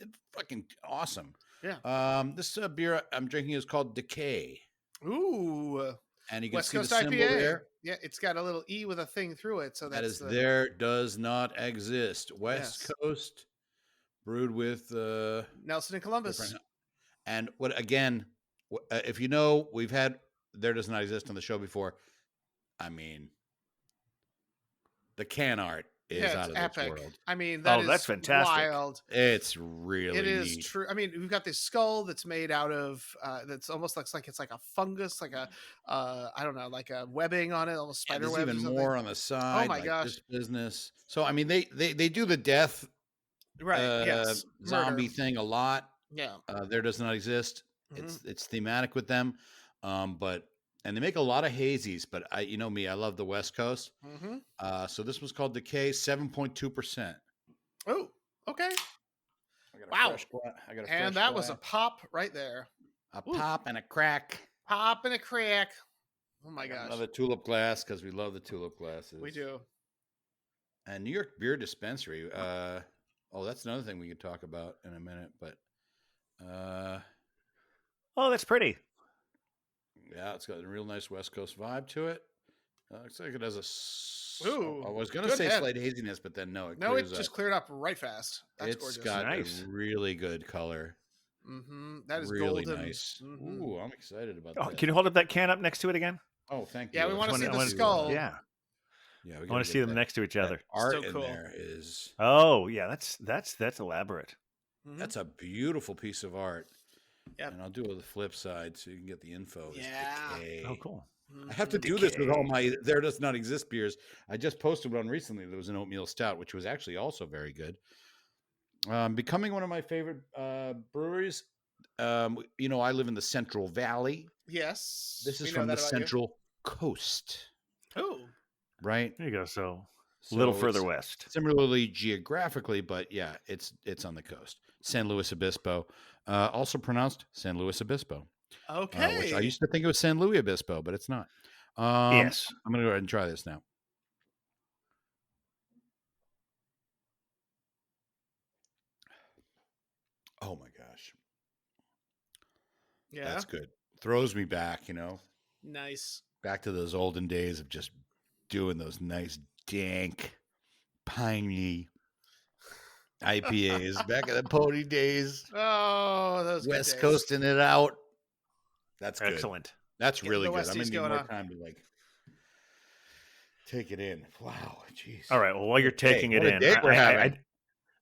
It's fucking awesome. Yeah. This beer I'm drinking is called Decay, Ooh. and you can West see the Coast symbol IPA. there. Yeah, it's got a little E with a thing through it. So That that's is there does not exist. West Yes. Coast brewed with Nelson and Columbus. different. And what again? If you know, we've had there does not exist on the show before. I mean, the can art is Yeah, out it's of epic. this world. I mean, That's fantastic. wild. It's really It is neat. true. I mean, we've got this skull that's made out of that's almost looks like it's like a fungus, like a I don't know, like a webbing on it, almost Yeah, spider there's webs. even or something. more on the side. my like gosh. This business. So I mean, they do the death Right. Yes. zombie Murder. thing a lot. Yeah. There does not exist. Mhm. It's thematic with them, but and they make a lot of hazies. But you know me, I love the West Coast. Mm-hmm. So this was called Decay, 7.2%. Oh, okay. I got a Wow. fresh glass. I got a fresh And that was a glass. pop right there. A Ooh. pop and a crack. Pop and a crack. Oh my I got gosh. another tulip glass because we love the tulip glasses. We do. And New York Beer Dispensary. That's another thing we could talk about in a minute. But Oh, that's pretty. yeah, it's got a real nice West Coast vibe to it. Looks like it has a. Ooh, I was going to good say head. slight haziness, but then no, No, it clears just up. cleared up right fast. That's It's gorgeous. got Nice. a really good color. Mm-hmm. That is really golden. nice. Mhm. Ooh, I'm excited about Oh, that. can you hold up that can up next to it again? Oh, thank you. Yeah, we I wanna just see wanted the skull. Yeah, Yeah, I want to see them next to each other. Art So in cool. there is Oh, yeah, that's elaborate. Mhm. that's a beautiful piece of art. Yep. And I'll do the flip side so you can get the info. It's Yeah. Decay. Oh, cool. I have to Mhm. do this with all my there does not exist beers. I just posted one recently. There was an oatmeal stout, which was actually also very good. Becoming one of my favorite breweries. You know, I live in the Central Valley. Yes. This is we know from the that about you. Central Coast, Oh. right? There you go. So a little So further it's west. Similarly geographically, but yeah, it's on the coast. San Luis Obispo, also pronounced San Luis Obispo. Okay. Which I used to think it was San Luis Obispo, but it's not. Yes. I'm going to go ahead and try this now. Oh my gosh. Yeah. That's good. Throws me back, you know, Nice. back to those olden days of just doing those nice, dank, piney IPAs back in the pony days. Oh, those good West days. Coasting it out. That's good. Excellent. That's Getting really the good. I'm going Westies to need going more on. time to like take it in. Wow. Jeez. All right. Well, while you're What a day. taking it What a in, day we're having.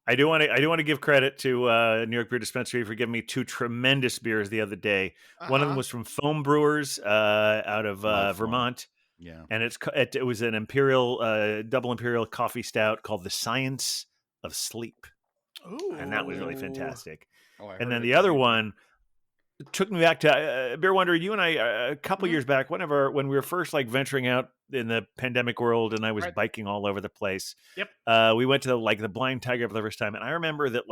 I do want to give credit to New York Beer Dispensary for giving me 2 tremendous beers the other day. One of them was from Foam Brewers out of Love foam. Vermont, Yeah. and it was an double imperial coffee stout called the Science of Sleep, Ooh. and that was really fantastic. Oh, I And heard then it the other great. one took me back to Beer Wonder. You and I a couple years back, when we were first like venturing out in the pandemic world, and I was Right. biking all over the place. Yep. We went to the Blind Tiger for the first time, and I remember that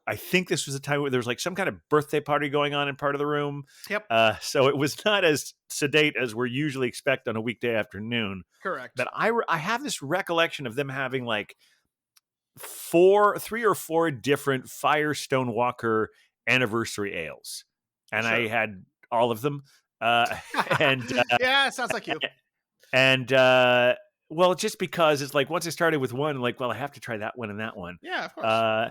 I think this was a time where there was like some kind of birthday party going on in part of the room. Yep. So it was not as sedate as we're usually expect on a weekday afternoon. Correct. But I have this recollection of them having like 3 or 4 different Firestone Walker anniversary ales, and I had all of them. And yeah, it sounds like you. and well, just because it's like once I started with one, like, well, I have to try that one and that one. Yeah, of course.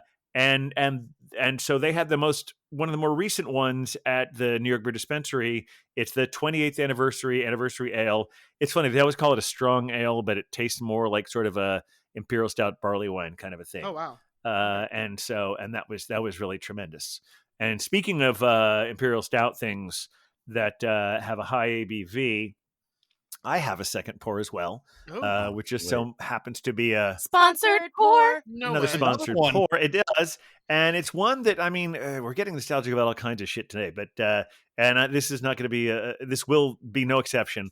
And so they had one of the more recent ones at the New York Beer Dispensary. It's the 28th anniversary ale. It's funny, they always call it a strong ale, but it tastes more like sort of a imperial stout barley wine kind of a thing. Oh wow. And that was really tremendous. And speaking of imperial stout things that have a high ABV, I have a second pour as well, which just so happens to be a Sponsored pour. another sponsored pour. It does, and it's one that we're getting nostalgic about all kinds of shit today, but this is not going to be this will be no exception.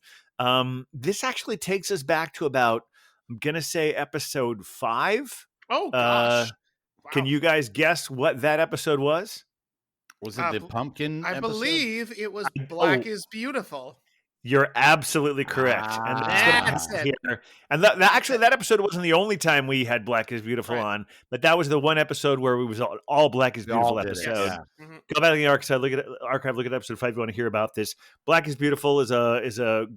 This actually takes us back to about, I'm going to say, episode 5. Oh gosh! Wow. Can you guys guess what that episode was? Was it the pumpkin? I episode? believe it was Black is Beautiful. You're absolutely correct, and that's what here. And that episode wasn't the only time we had Black is Beautiful on, but that was the one episode where we was all Black is Beautiful episode. Yeah. Go back in the archive, look at episode 5 if you want to hear about this. Black is Beautiful is a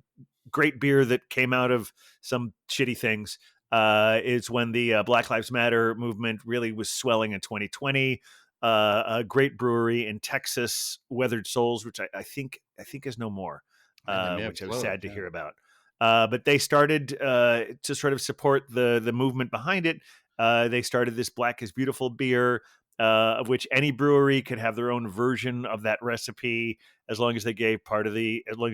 great beer that came out of some shitty things. Is when the Black Lives Matter movement really was swelling in 2020. A great brewery in Texas, Weathered Souls, which I think is no more. Which I was sad to hear about. But they started to sort of support the movement behind it. They started this Black is Beautiful beer, of which any brewery could have their own version of that recipe, as long as they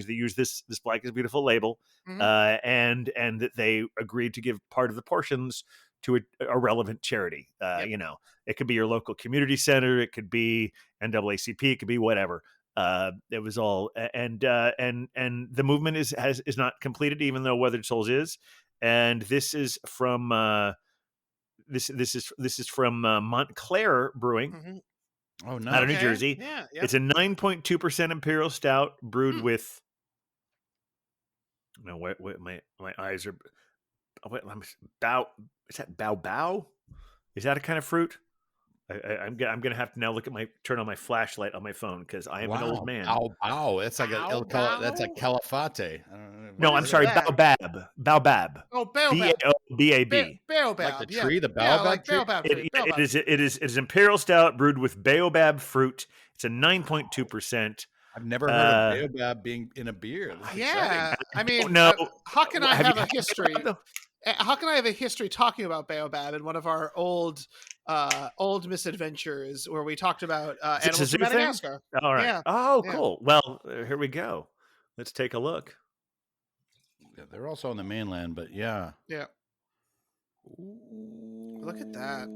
used this Black is Beautiful label, and that they agreed to give part of the portions to a relevant charity. It could be your local community center, it could be NAACP, it could be whatever. It was all, and the movement is not completed, even though Weathered Souls is. And this is from this is from Montclair Brewing. Oh, nice. Out of New Jersey. Yeah. It's a 9.2% imperial stout brewed with. No, wait, my eyes are. Is that bao? Is that a kind of fruit? I'm gonna have to now turn on my flashlight on my phone because I am an old man. That's like that's like calafate. No, I'm sorry, baobab. Oh, baobab. Baobab. Baobab. Like the tree, the baobab tree. Baobab tree. It is imperial stout brewed with baobab fruit. It's a 9.2%. I've never heard of baobab being in a beer. Yeah, I mean, no. Huck and I have a history. Huck and I have a history talking about baobab in one of our old misadventures where we talked about animals from Madagascar. All right. Yeah. Oh, cool. Well, here we go. Let's take a look. Yeah, they're also on the mainland, but yeah. Yeah. Ooh, look at that.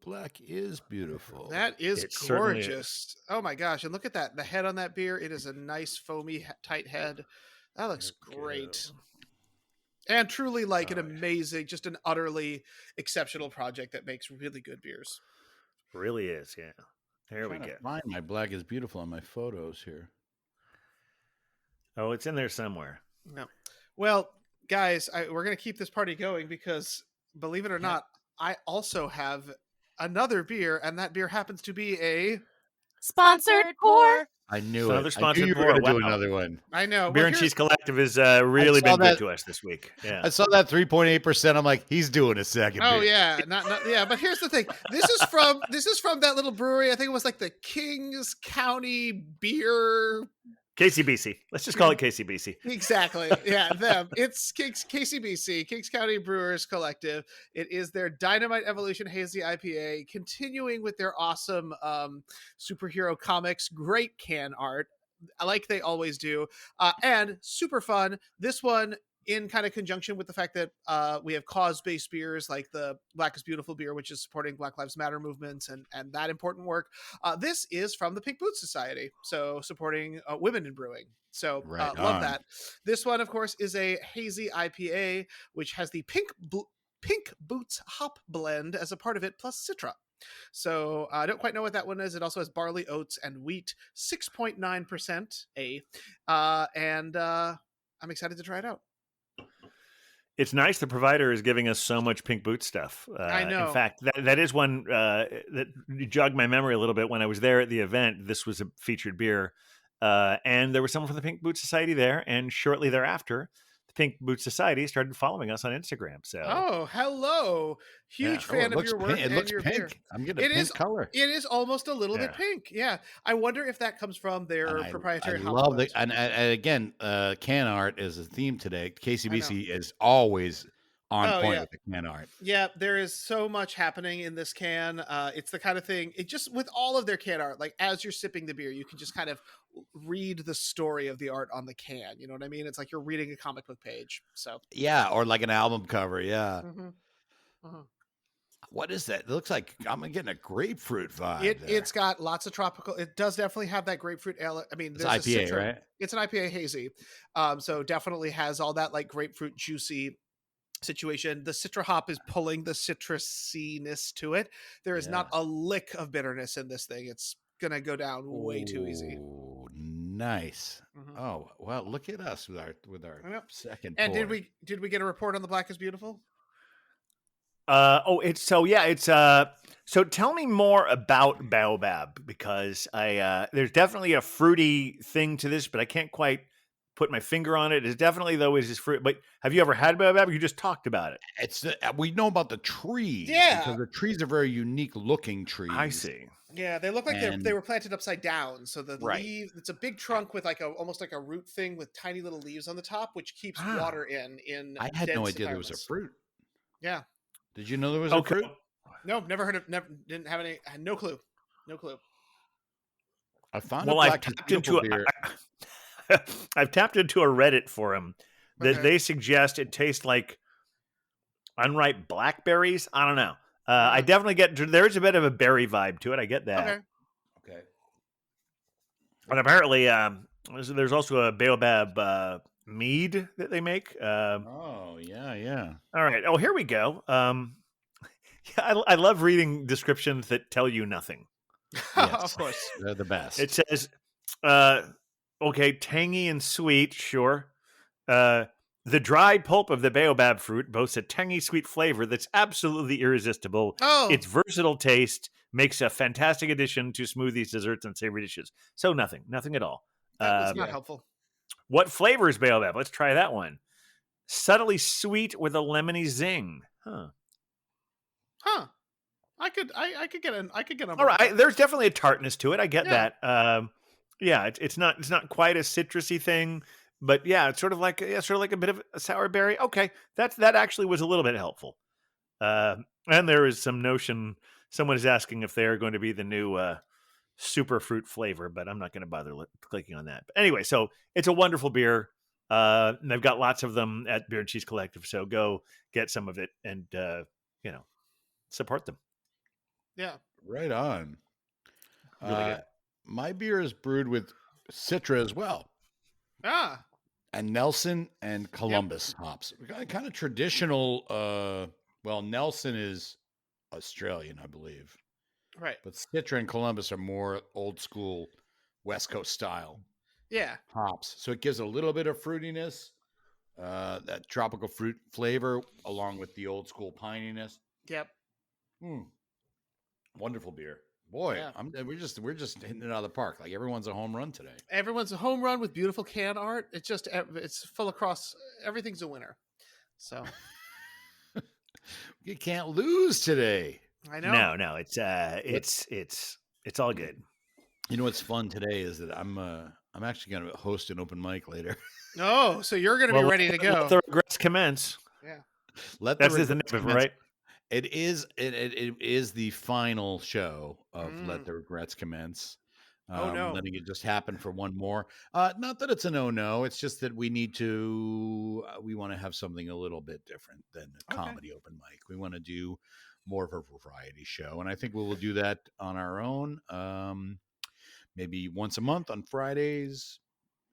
Black is beautiful. That is gorgeous. Oh my gosh. And look at that. The head on that beer. It is a nice foamy tight head. That looks great. And truly like an amazing, just an utterly exceptional project that makes really good beers. Really is, yeah. There we go. Find my Black is Beautiful on my photos here. Oh, it's in there somewhere. No. Well, guys, we're going to keep this party going because, believe it or not, I also have another beer, and that beer happens to be a sponsored pour. I knew another it. Sponsored I knew you were going to do another one. I know. Beer and Cheese Collective has really been good to us this week. Yeah, I saw that 3.8%. I'm like, he's doing a second. Oh beer. yeah, not yeah. But here's the thing. This is from that little brewery. I think it was like the Kings County Beer KCBC. Let's just call it KCBC. Exactly. Yeah, them. It's KCBC, Kings County Brewers Collective. It is their Dynamite Evolution Hazy IPA, continuing with their awesome superhero comics, great can art, like they always do, and super fun. This one in kind of conjunction with the fact that we have cause-based beers like the Black is Beautiful beer, which is supporting Black Lives Matter movements and that important work. This is from the Pink Boots Society, so supporting women in brewing. So love that. This one, of course, is a hazy IPA, which has the Pink Boots hop blend as a part of it, plus Citra. So I don't quite know what that one is. It also has barley, oats, and wheat, 6.9% and I'm excited to try it out. It's nice the provider is giving us so much Pink Boot stuff. I know. In fact, that is one that jogged my memory a little bit. When I was there at the event, this was a featured beer. And there was someone from the Pink Boot Society there. And shortly thereafter, the Pink Boot Society started following us on Instagram. So, hello. Huge fan of your work. It looks your pink. beer. I'm getting a pink color. It is almost a little bit pink. Yeah. I wonder if that comes from their proprietary I love the and again, can art is a theme today. KCBC is always on point with the can art. Yeah, there is so much happening in this can. It's the kind of thing, it just, with all of their can art, like as you're sipping the beer, you can just kind of read the story of the art on the can. You know what I mean? It's like you're reading a comic book page. So yeah, or like an album cover. Yeah. Mm-hmm. What is that? It looks like I'm getting a grapefruit vibe. It's got lots of tropical. It does definitely have that grapefruit. I mean, it's IPA, right? It's an IPA hazy. So definitely has all that like grapefruit juicy situation. The Citra hop is pulling the citrusiness to it. There is not a lick of bitterness in this thing. It's gonna go down way too easy. Nice. Oh well, look at us with our second. And pour. did we get a report on the Black is Beautiful? So tell me more about Baobab, because there's definitely a fruity thing to this, but I can't quite put my finger on it. It's definitely is fruit. But have you ever had Baobab? You just talked about it. We know about the trees, because the trees are very unique looking trees. I see. Yeah, they look like they were planted upside down. So the leaf, it's a big trunk with almost like a root thing with tiny little leaves on the top, which keeps water in. I had no idea there was a fruit. Yeah. Did you know there was a fruit? No, never heard of. Never, didn't have any. I had no clue. No clue. I found I've tapped into a Reddit forum that they suggest it tastes like unripe blackberries. I don't know. I definitely there is a bit of a berry vibe to it. I get that. Okay. And apparently, there's also a Baobab mead that they make. Yeah. All right. Oh, here we go. I love reading descriptions that tell you nothing. Yes. Of course, they're the best. It says, okay, tangy and sweet, sure. The dry pulp of the baobab fruit boasts a tangy, sweet flavor that's absolutely irresistible. Its versatile taste makes a fantastic addition to smoothies, desserts, and savory dishes. So nothing at all. That's not helpful. What flavor is baobab? Let's try that one. Subtly sweet with a lemony zing. Huh. I could get on. All right. There's definitely a tartness to it. I get that. It's not quite a citrusy thing, but it's sort of like a bit of a sour berry. Okay, that actually was a little bit helpful. And there is some notion. Someone is asking if they are going to be the new super fruit flavor, but I'm not going to bother clicking on that. But anyway, so it's a wonderful beer. And they've got lots of them at Beer and Cheese Collective. So go get some of it and support them. Yeah. Right on. Really good. My beer is brewed with Citra as well. And Nelson and Columbus hops. Kind of traditional. Nelson is Australian, I believe. Right. But Citra and Columbus are more old school West Coast style. Yeah. Hops. So it gives a little bit of fruitiness, that tropical fruit flavor, along with the old school pininess. Yep. Wonderful beer. Boy, we're just hitting it out of the park. Like everyone's a home run today. Everyone's a home run with beautiful can art. It's full across. Everything's a winner. So you can't lose today. I know. No. It's all good. You know what's fun today is that I'm I'm actually going to host an open mic later. Oh, so you're going to be ready to go. Let the regrets commence. Yeah. Let That's the name of it, right? It is the final show of Let the Regrets Commence. Oh no! Letting it just happen for one more. Not that it's a no. It's just that we need to. We want to have something a little bit different than a comedy open mic. We want to do more of a variety show, and I think we will do that on our own. Maybe once a month on Fridays,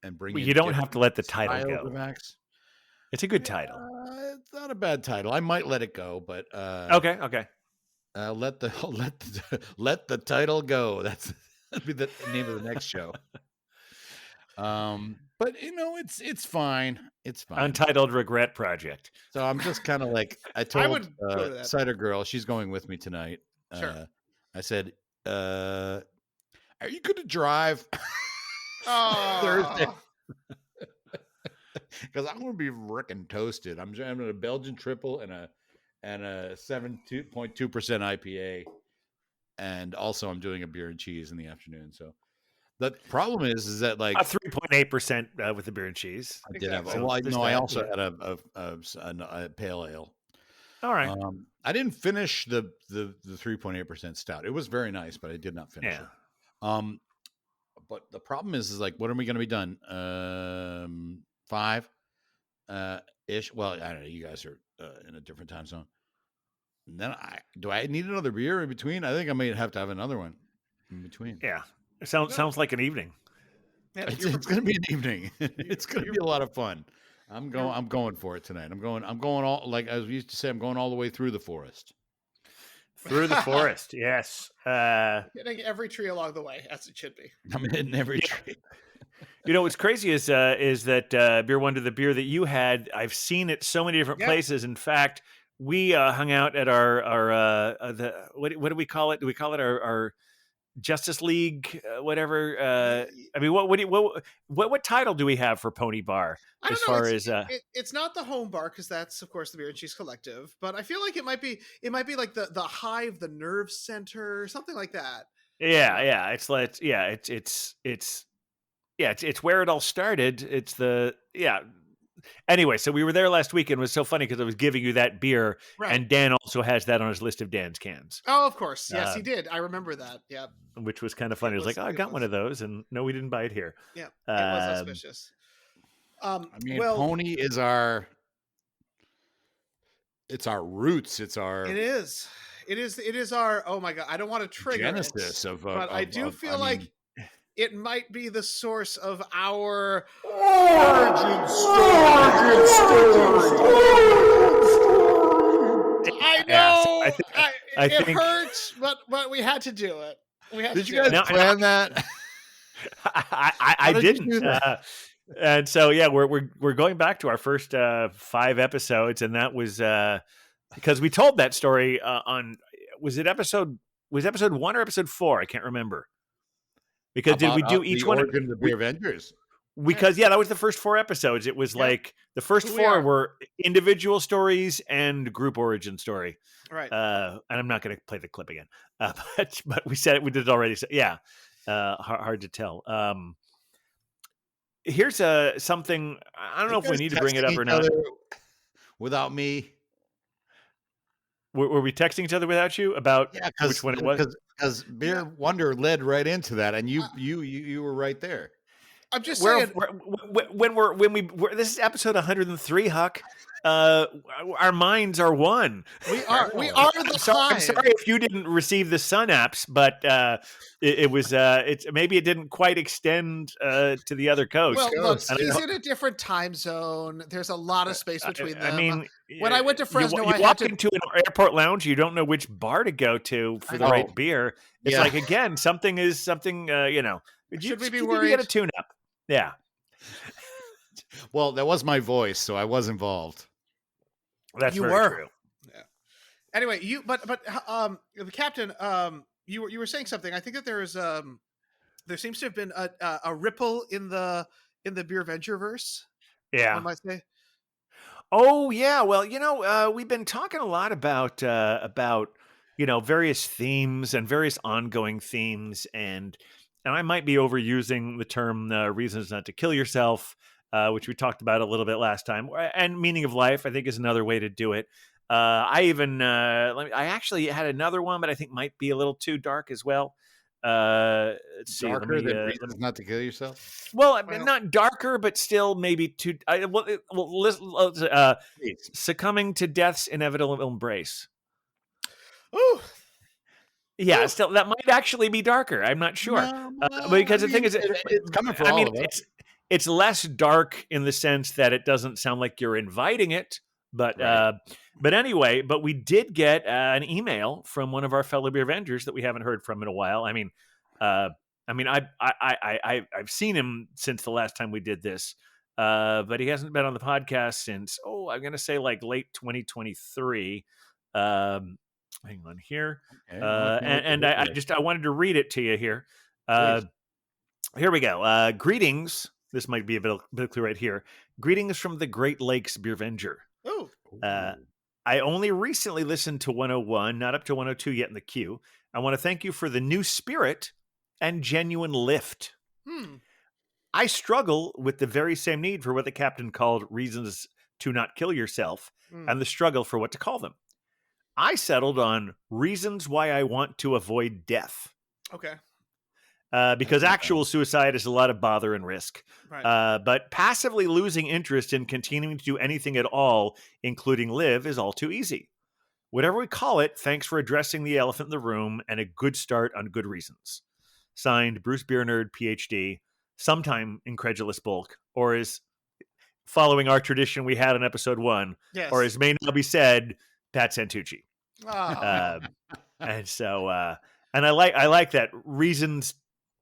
and bring. You don't have to let the title go. Max. It's a good title. It's not a bad title. I might let it go, but okay. Let the title go. That'd be the name of the next show. But it's fine. It's fine. Untitled Regret Project. So I'm just kind of like I told Cider Girl, she's going with me tonight. Sure. I said, "Are you going to drive Thursday?" Because I'm going to be frickin' toasted. I'm having a Belgian triple and a 7.2% IPA, and also I'm doing a beer and cheese in the afternoon. So the problem is that like 3.8% with the beer and cheese. I did have. Well, I also had a pale ale. All right. I didn't finish the 3.8% stout. It was very nice, but I did not finish it. But the problem is like, when are we going to be done? 5 ish. Well, I don't know. You guys are in a different time zone. And then do I need another beer in between? I think I may have to have another one in between. Yeah, it sounds like an evening. Yeah, it's going to be an evening. It's going to be a lot of fun. I'm going for it tonight. I'm going all, like as we used to say, I'm going all the way through the forest. Through the forest, yes. Hitting every tree along the way, as it should be. I'm hitting every tree. What's crazy is that Beer Wonder, the beer that you had, I've seen it so many different places. In fact, we hung out at our what do we call it? Do we call it our Justice League, whatever? I mean, what title do we have for Pony Bar? As far as it's not the home bar, because that's of course the Beer and Cheese Collective, but I feel like it might be like the hive, the nerve center, something like that. Yeah. It's where it all started. It's Anyway, so we were there last week, and it was so funny because I was giving you that beer, and Dan also has that on his list of Dan's cans. Oh, of course. Yes, he did. I remember that. Yeah. Which was kind of funny. It was like, I got one of those, and no, we didn't buy it here. Yeah, it was auspicious. I mean, Pony is our roots. It is our, oh my God, I don't want to trigger genesis but I do feel like it might be the source of our origin story. I know. It hurts, but we had to do it. Did you guys plan that? I didn't. And so we're going back to our first 5 episodes, and that was because we told that story on was episode 1 or episode 4? I can't remember. Because did we do each one of the Beervengers? Because that was the first 4 episodes. It was like the first 4 were individual stories and group origin story. Right. And I'm not going to play the clip again. But we said it. We did it already. So, yeah. Hard to tell. Here's something. I don't know if we need to bring it up or not. Without me. Were we texting each other without you about which one it was? Because Beer Wonder led right into that, and you were right there. I'm just saying. This is episode 103, Huck. Our minds are one. We are the time. I'm sorry if you didn't receive the Sun apps, but it was maybe it didn't quite extend to the other coast. Well, look, he's in a different time zone. There's a lot of space between them. I mean, when I went to Fresno, you walk into an airport lounge, you don't know which bar to go to for the right beer. It's like, again, something. Should we be worried? You get a tune-up. Yeah. Well, that was my voice, so I was involved. That's very true. Yeah. Anyway, the captain, you were saying something. I think that there seems to have been a ripple in the Beervenger verse. Yeah. I might say. Oh yeah. Well, we've been talking a lot about various themes and various ongoing themes, and and I might be overusing the term reasons not to kill yourself, which we talked about a little bit last time, and meaning of life, I think, is another way to do it. I actually had another one, but I think might be a little too dark as well. Let's see. Darker than reasons not to kill yourself. Well, not darker, but still maybe too. Succumbing to death's inevitable embrace. Ooh. Yeah, Ooh. still that might actually be darker. I'm not sure, because the thing is, it's coming for all of us. It's less dark in the sense that it doesn't sound like you're inviting it, but Right. but anyway, but we did get an email from one of our fellow Beervengers that we haven't heard from in a while. I've seen him since the last time we did this, but he hasn't been on the podcast since I'm going to say like late 2023. Hang on here, Okay, I wanted to read it to you here. Here we go. Greetings. This might be a bit clear right here. Greetings from the Great Lakes Beervenger. Oh. I only recently listened to 101, not up to 102 yet in the queue. I want to thank you for the new spirit and genuine lift. I struggle with the very same need for what the captain called reasons to not kill yourself and the struggle for what to call them. I settled on reasons why I want to avoid death. Okay. Because actual suicide is a lot of bother and risk. Right. But passively losing interest in continuing to do anything at all, including live, is all too easy. Whatever we call it, thanks for addressing the elephant in the room and a good start on good reasons. Signed, Bruce Beer Nerd, PhD, sometime incredulous bulk, or as following our tradition we had in episode 1, Yes. or as may now be said, Pat Santucci. Oh. And so, and I like that, reasons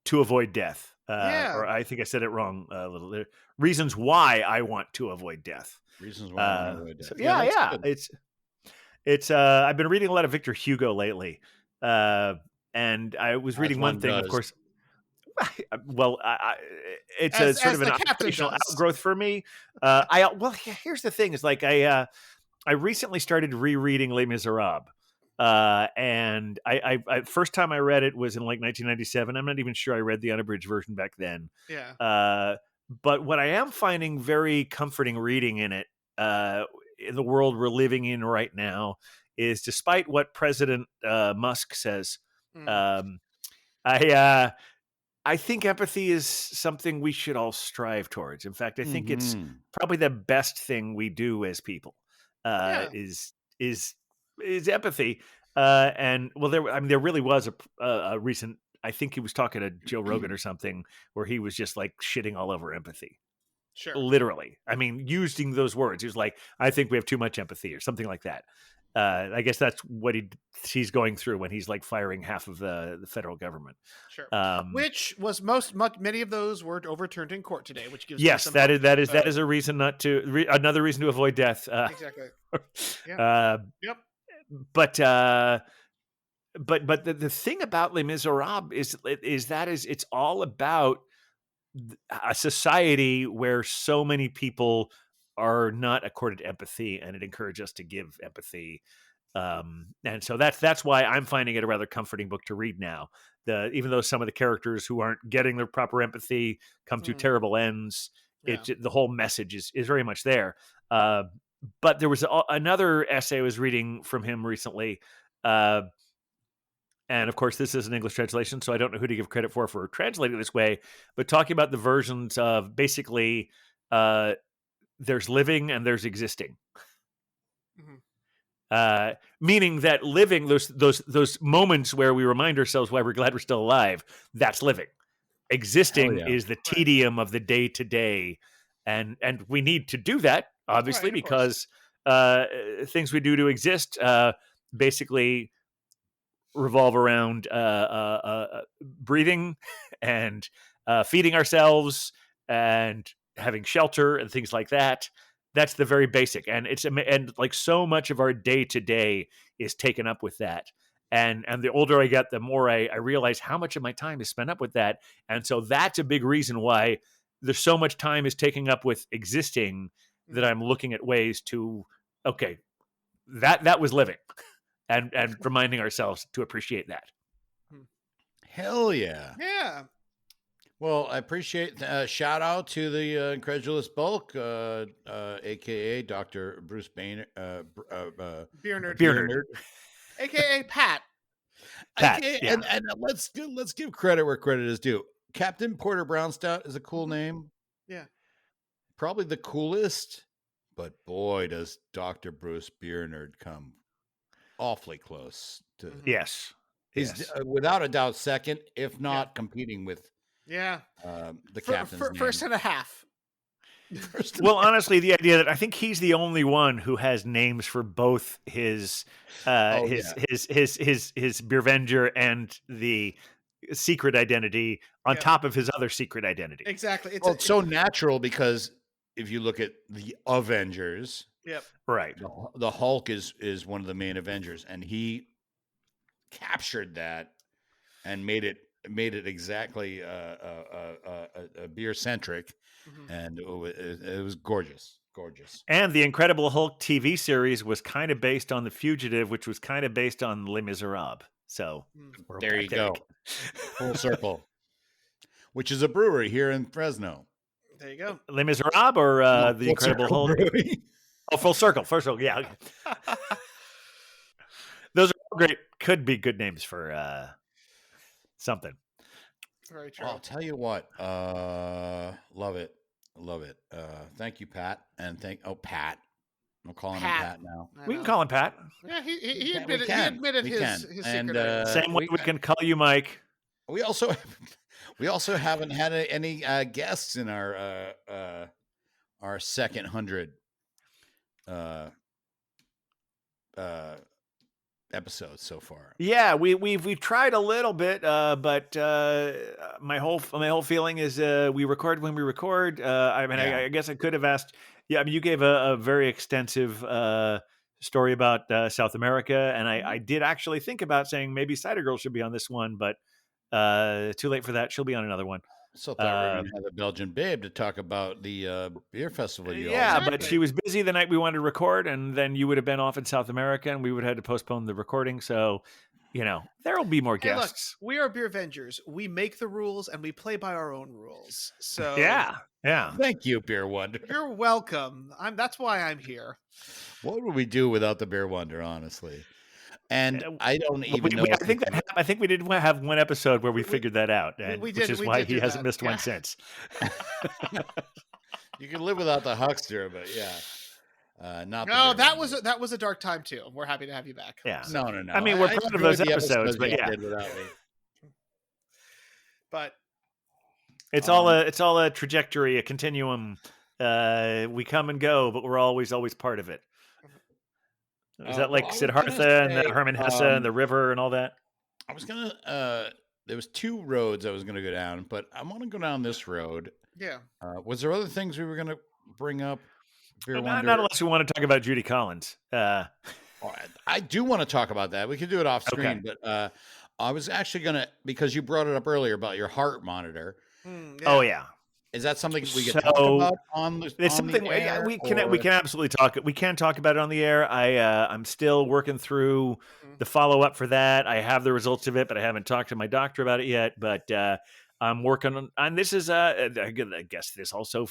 to avoid death. Or I think I said it wrong a little there. Reasons why I want to avoid death. Reasons why I want to avoid death. So, yeah. It's I've been reading a lot of Victor Hugo lately. And I was reading one thing, of course. Well, it's a sort of an occupational outgrowth for me. Here's the thing: is like I recently started rereading Les Miserables, and I first time I read it was in like 1997. I'm not even sure I read the unabridged version back then. Yeah. But what I am finding very comforting reading in it, in the world we're living in right now, is despite what President Musk says, I think empathy is something we should all strive towards. In fact, I think it's probably the best thing we do as people. Is empathy. And well, there really was a recent. I think he was talking to Joe Rogan or something, where he was just like shitting all over empathy. Sure. Literally, I mean, using those words. He was like, "I think we have too much empathy," or something like that. I guess that's what he's going through when he's like firing half of the federal government. Sure. Which was many of those were overturned in court today, which gives yes, that is a reason not to another reason to avoid death. Exactly. Yep. Yep. But the thing about Les Miserables is it's all about a society where so many people are not accorded empathy, and it encourages us to give empathy. And so that's why I'm finding it a rather comforting book to read now. Even though some of the characters who aren't getting the proper empathy come to terrible ends, the whole message is very much there. But there was another essay I was reading from him recently. And of course, this is an English translation, so I don't know who to give credit for translating it this way, but talking about the versions of basically there's living and there's existing. Meaning that living, those moments where we remind ourselves why we're glad we're still alive, that's living. Existing is the tedium of the day to day, and we need to do that obviously because things we do to exist basically revolve around breathing and feeding ourselves and having shelter and things like that. That's the very basic, and like so much of our day to day is taken up with that. And the older I get, the more I realize how much of my time is spent up with that. And so that's a big reason why there's so much time is taken up with existing that I'm looking at ways to, okay, that was living, and reminding ourselves to appreciate that. Hell yeah. Yeah. Well, I appreciate shout out to the incredulous bulk, aka Dr. Bruce Bainer, Beer nerd, Beer Beer nerd. Nerd. aka Pat. Pat, AKA, yeah. and let's give credit where credit is due. Captain Porter Brown Stout is a cool name, Yeah. probably the coolest, but boy, does Dr. Bruce Beer Nerd come awfully close to. Yes. He's Yes. without a doubt second, if not competing with Yeah. the captain's name. First and a half. First Well, honestly, the idea that I think he's the only one who has names for both his his Beervenger and the secret identity on Yeah. top of his other secret identity. Exactly. It's so natural because if you look at the Avengers, Yep. Right. the Hulk is one of the main Avengers, and he captured that and made it exactly beer centric, and it was gorgeous. And the Incredible Hulk TV series was kind of based on The Fugitive, which was kind of based on Les Miserables. So There you go, full circle. Which is a brewery here in Fresno. There you go. Les Miserables or the Incredible Hulk? Brewing. Oh, Full Circle. Full Circle. Yeah. Those are all great. Could be good names for something. Very true. I'll tell you what. Love it. Thank you, Pat. And Pat. I'm calling him Pat now. We can call him Pat. Yeah, he We admitted can. his And, secret identity. Same way we can call you Mike. We also haven't had any guests in our second 100 episodes so far. Yeah, we've tried a little bit, but my whole feeling is we record when we record. I mean, I guess I could have asked. Yeah, I mean, you gave a very extensive story about South America, and I did actually think about saying maybe Cider Girl should be on this one, but too late for that. She'll be on another one. So thought we were going to have a Belgian babe to talk about the beer festival. But she was busy the night we wanted to record, and then you would have been off in South America, and we would have had to postpone the recording. So, there will be more guests. Look, we are Beervengers. We make the rules and we play by our own rules. So yeah. Thank you, Beer Wonder. You're welcome. That's why I'm here. What would we do without the Beer Wonder, honestly? And I don't even know. I think we did have one episode where we figured that out, and which is why he hasn't missed one since. You can live without the huckster, but yeah, not. No, that was a dark time too. We're happy to have you back. Yeah, no. I mean, we're proud of those episodes, but yeah. But it's all a trajectory, a continuum. We come and go, but we're always part of it. Is that like Siddhartha and the Hermann Hesse and the river and all that? I was gonna. There was two roads I was gonna go down, but I want to go down this road. Yeah. Was there other things we were gonna bring up? Not unless we want to talk about Judy Collins. I do want to talk about that. We could do it off screen, but I was actually gonna, because you brought it up earlier about your heart monitor. Oh yeah. Is that something we can talk about on the? It's something the air, we can absolutely talk. We can talk about it on the air. I'm still working through the follow up for that. I have the results of it, but I haven't talked to my doctor about it yet. But I'm working on. And this is I guess this also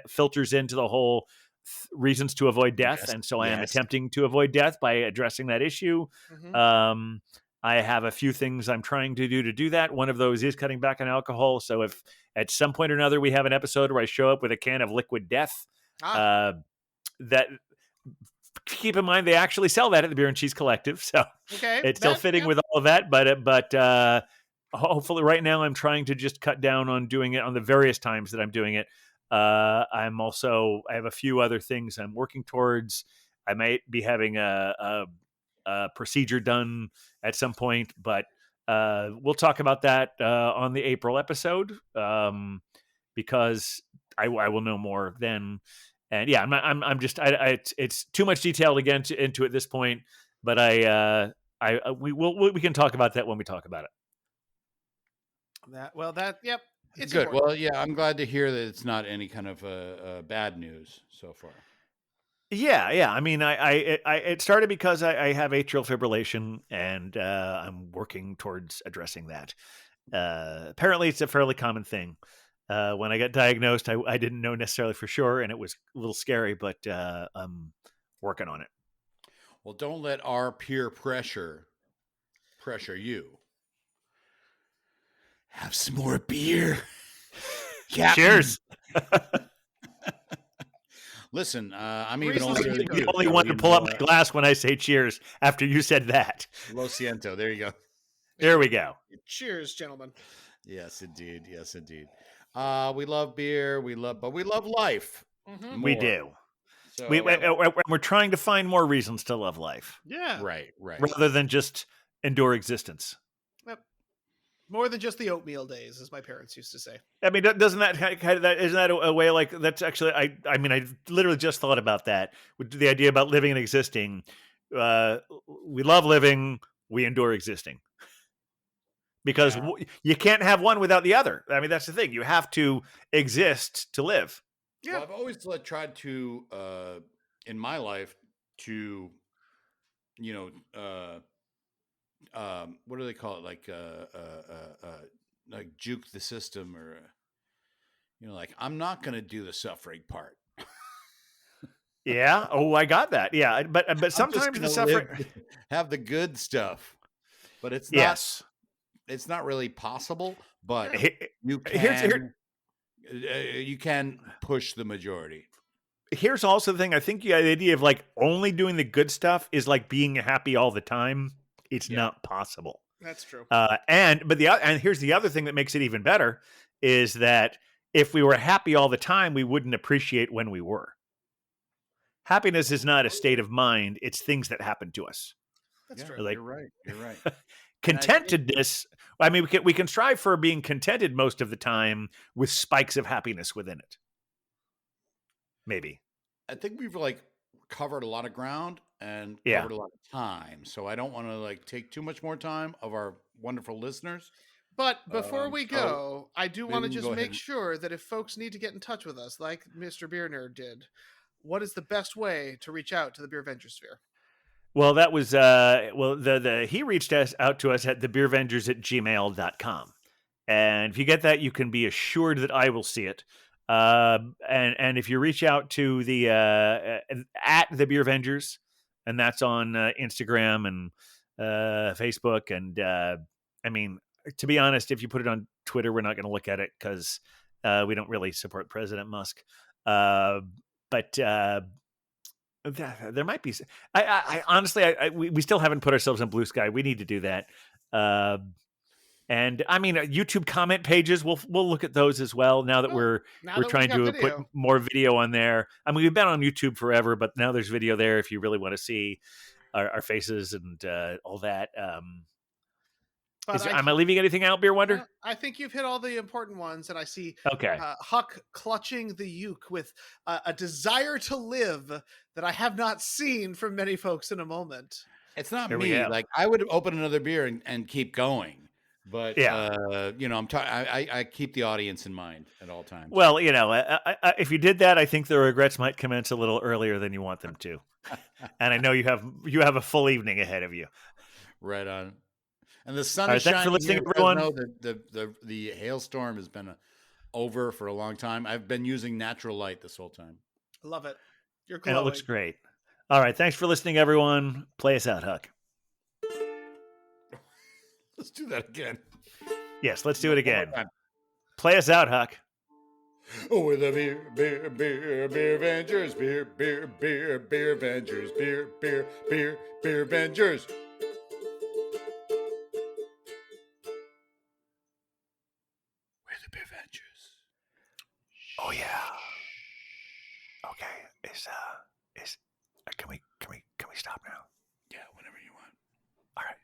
filters into the whole reasons to avoid death, and so I am attempting to avoid death by addressing that issue. I have a few things I'm trying to do that. One of those is cutting back on alcohol. So if at some point or another we have an episode where I show up with a can of liquid death, that keep in mind they actually sell that at the Beer and Cheese Collective. So it's still fitting with all of that. But hopefully right now I'm trying to just cut down on doing it on the various times that I'm doing it. I have a few other things I'm working towards. I might be having a procedure done at some point, but we'll talk about that on the April episode because I will know more then. And yeah, it's too much detail to get into at this point, but we can talk about that when we talk about it. Yep. It's good. important. Well, yeah, I'm glad to hear that it's not any kind of bad news so far. Yeah. I mean, it started because I have atrial fibrillation, and I'm working towards addressing that. Apparently, it's a fairly common thing. When I got diagnosed, I didn't know necessarily for sure, and it was a little scary, but I'm working on it. Well, don't let our peer pressure you. Have some more beer. Captain. Cheers. Listen, I'm even Reasons older to than go. you. The only so, one you to pull know, up my glass when I say cheers after you said that. Lo siento. There you go. There we go. Cheers, gentlemen. Yes, indeed. Yes, indeed. We love beer. But we love life. Mhm. We more. do. So, We're trying to find more reasons to love life Yeah. right. rather than just endure existence. Yep. More than just the oatmeal days, as my parents used to say. I mean, doesn't that kind of that isn't that a way like that's actually I mean I literally just thought about that with the idea about living and existing. We love living, we endure existing because Yeah. you can't have one without the other. I mean, that's the thing. You have to exist to live. Yeah. Well, I've always tried to, in my life, to, you know, what do they call it? Like juke the system, or like I'm not going to do the suffering part. Yeah. Oh, I got that. Yeah, but I'm just sometimes the gonna suffering. have the good stuff, but it's not. Yes. It's not really possible. But you Here's can. You can push the majority. here's also the thing. I think the idea of like only doing the good stuff is like being happy all the time. It's not possible. That's true. And here's the other thing that makes it even better is that if we were happy all the time, we wouldn't appreciate when we were. Happiness is not a state of mind; it's things that happen to us. That's Yeah, true. Like you're right. You're right. contentedness. I mean, we can strive for being contented most of the time with spikes of happiness within it. Maybe. I think we've covered a lot of ground and Yeah. covered a lot of time. So I don't want to take too much more time of our wonderful listeners. But before we so go, I do maybe want we to can just go make ahead sure that if folks need to get in touch with us, like Mr. Beer Nerd did, what is the best way to reach out to the Beervenger sphere? Well, that was he reached out to us at thebeervengers@gmail.com. And if you get that, you can be assured that I will see it. And if you reach out to the at the Beervengers, and that's on Instagram and Facebook, and I mean, to be honest, if you put it on Twitter, we're not going to look at it because we don't really support President Musk. But there might be. I honestly, we still haven't put ourselves on Blue Sky. We need to do that. And I mean, YouTube comment pages. We'll look at those as well. Now that we're trying to put more video on there. I mean, we've been on YouTube forever, but now there's video there if you really want to see our faces and all that. Am I leaving anything out, Beer Wonder? I think you've hit all the important ones, and I see Huck clutching the uke with a desire to live that I have not seen from many folks in a moment. It's not me. I would open another beer and keep going, but I keep the audience in mind at all times. Well, if you did that, I think the regrets might commence a little earlier than you want them to. And I know you have a full evening ahead of you. Right on. And the sun is shining. Thanks for listening, everyone. The hailstorm has been over for a long time. I've been using natural light this whole time. Love it. You're glowing. And it looks great. All right. Thanks for listening, everyone. Play us out, Huck. Let's do that again. Yes, let's do it again. Play us out, Huck. Oh, we're the Beervengers, Beervengers, Beervengers. Oh yeah. Okay. Can we stop now? Yeah, whenever you want. All right.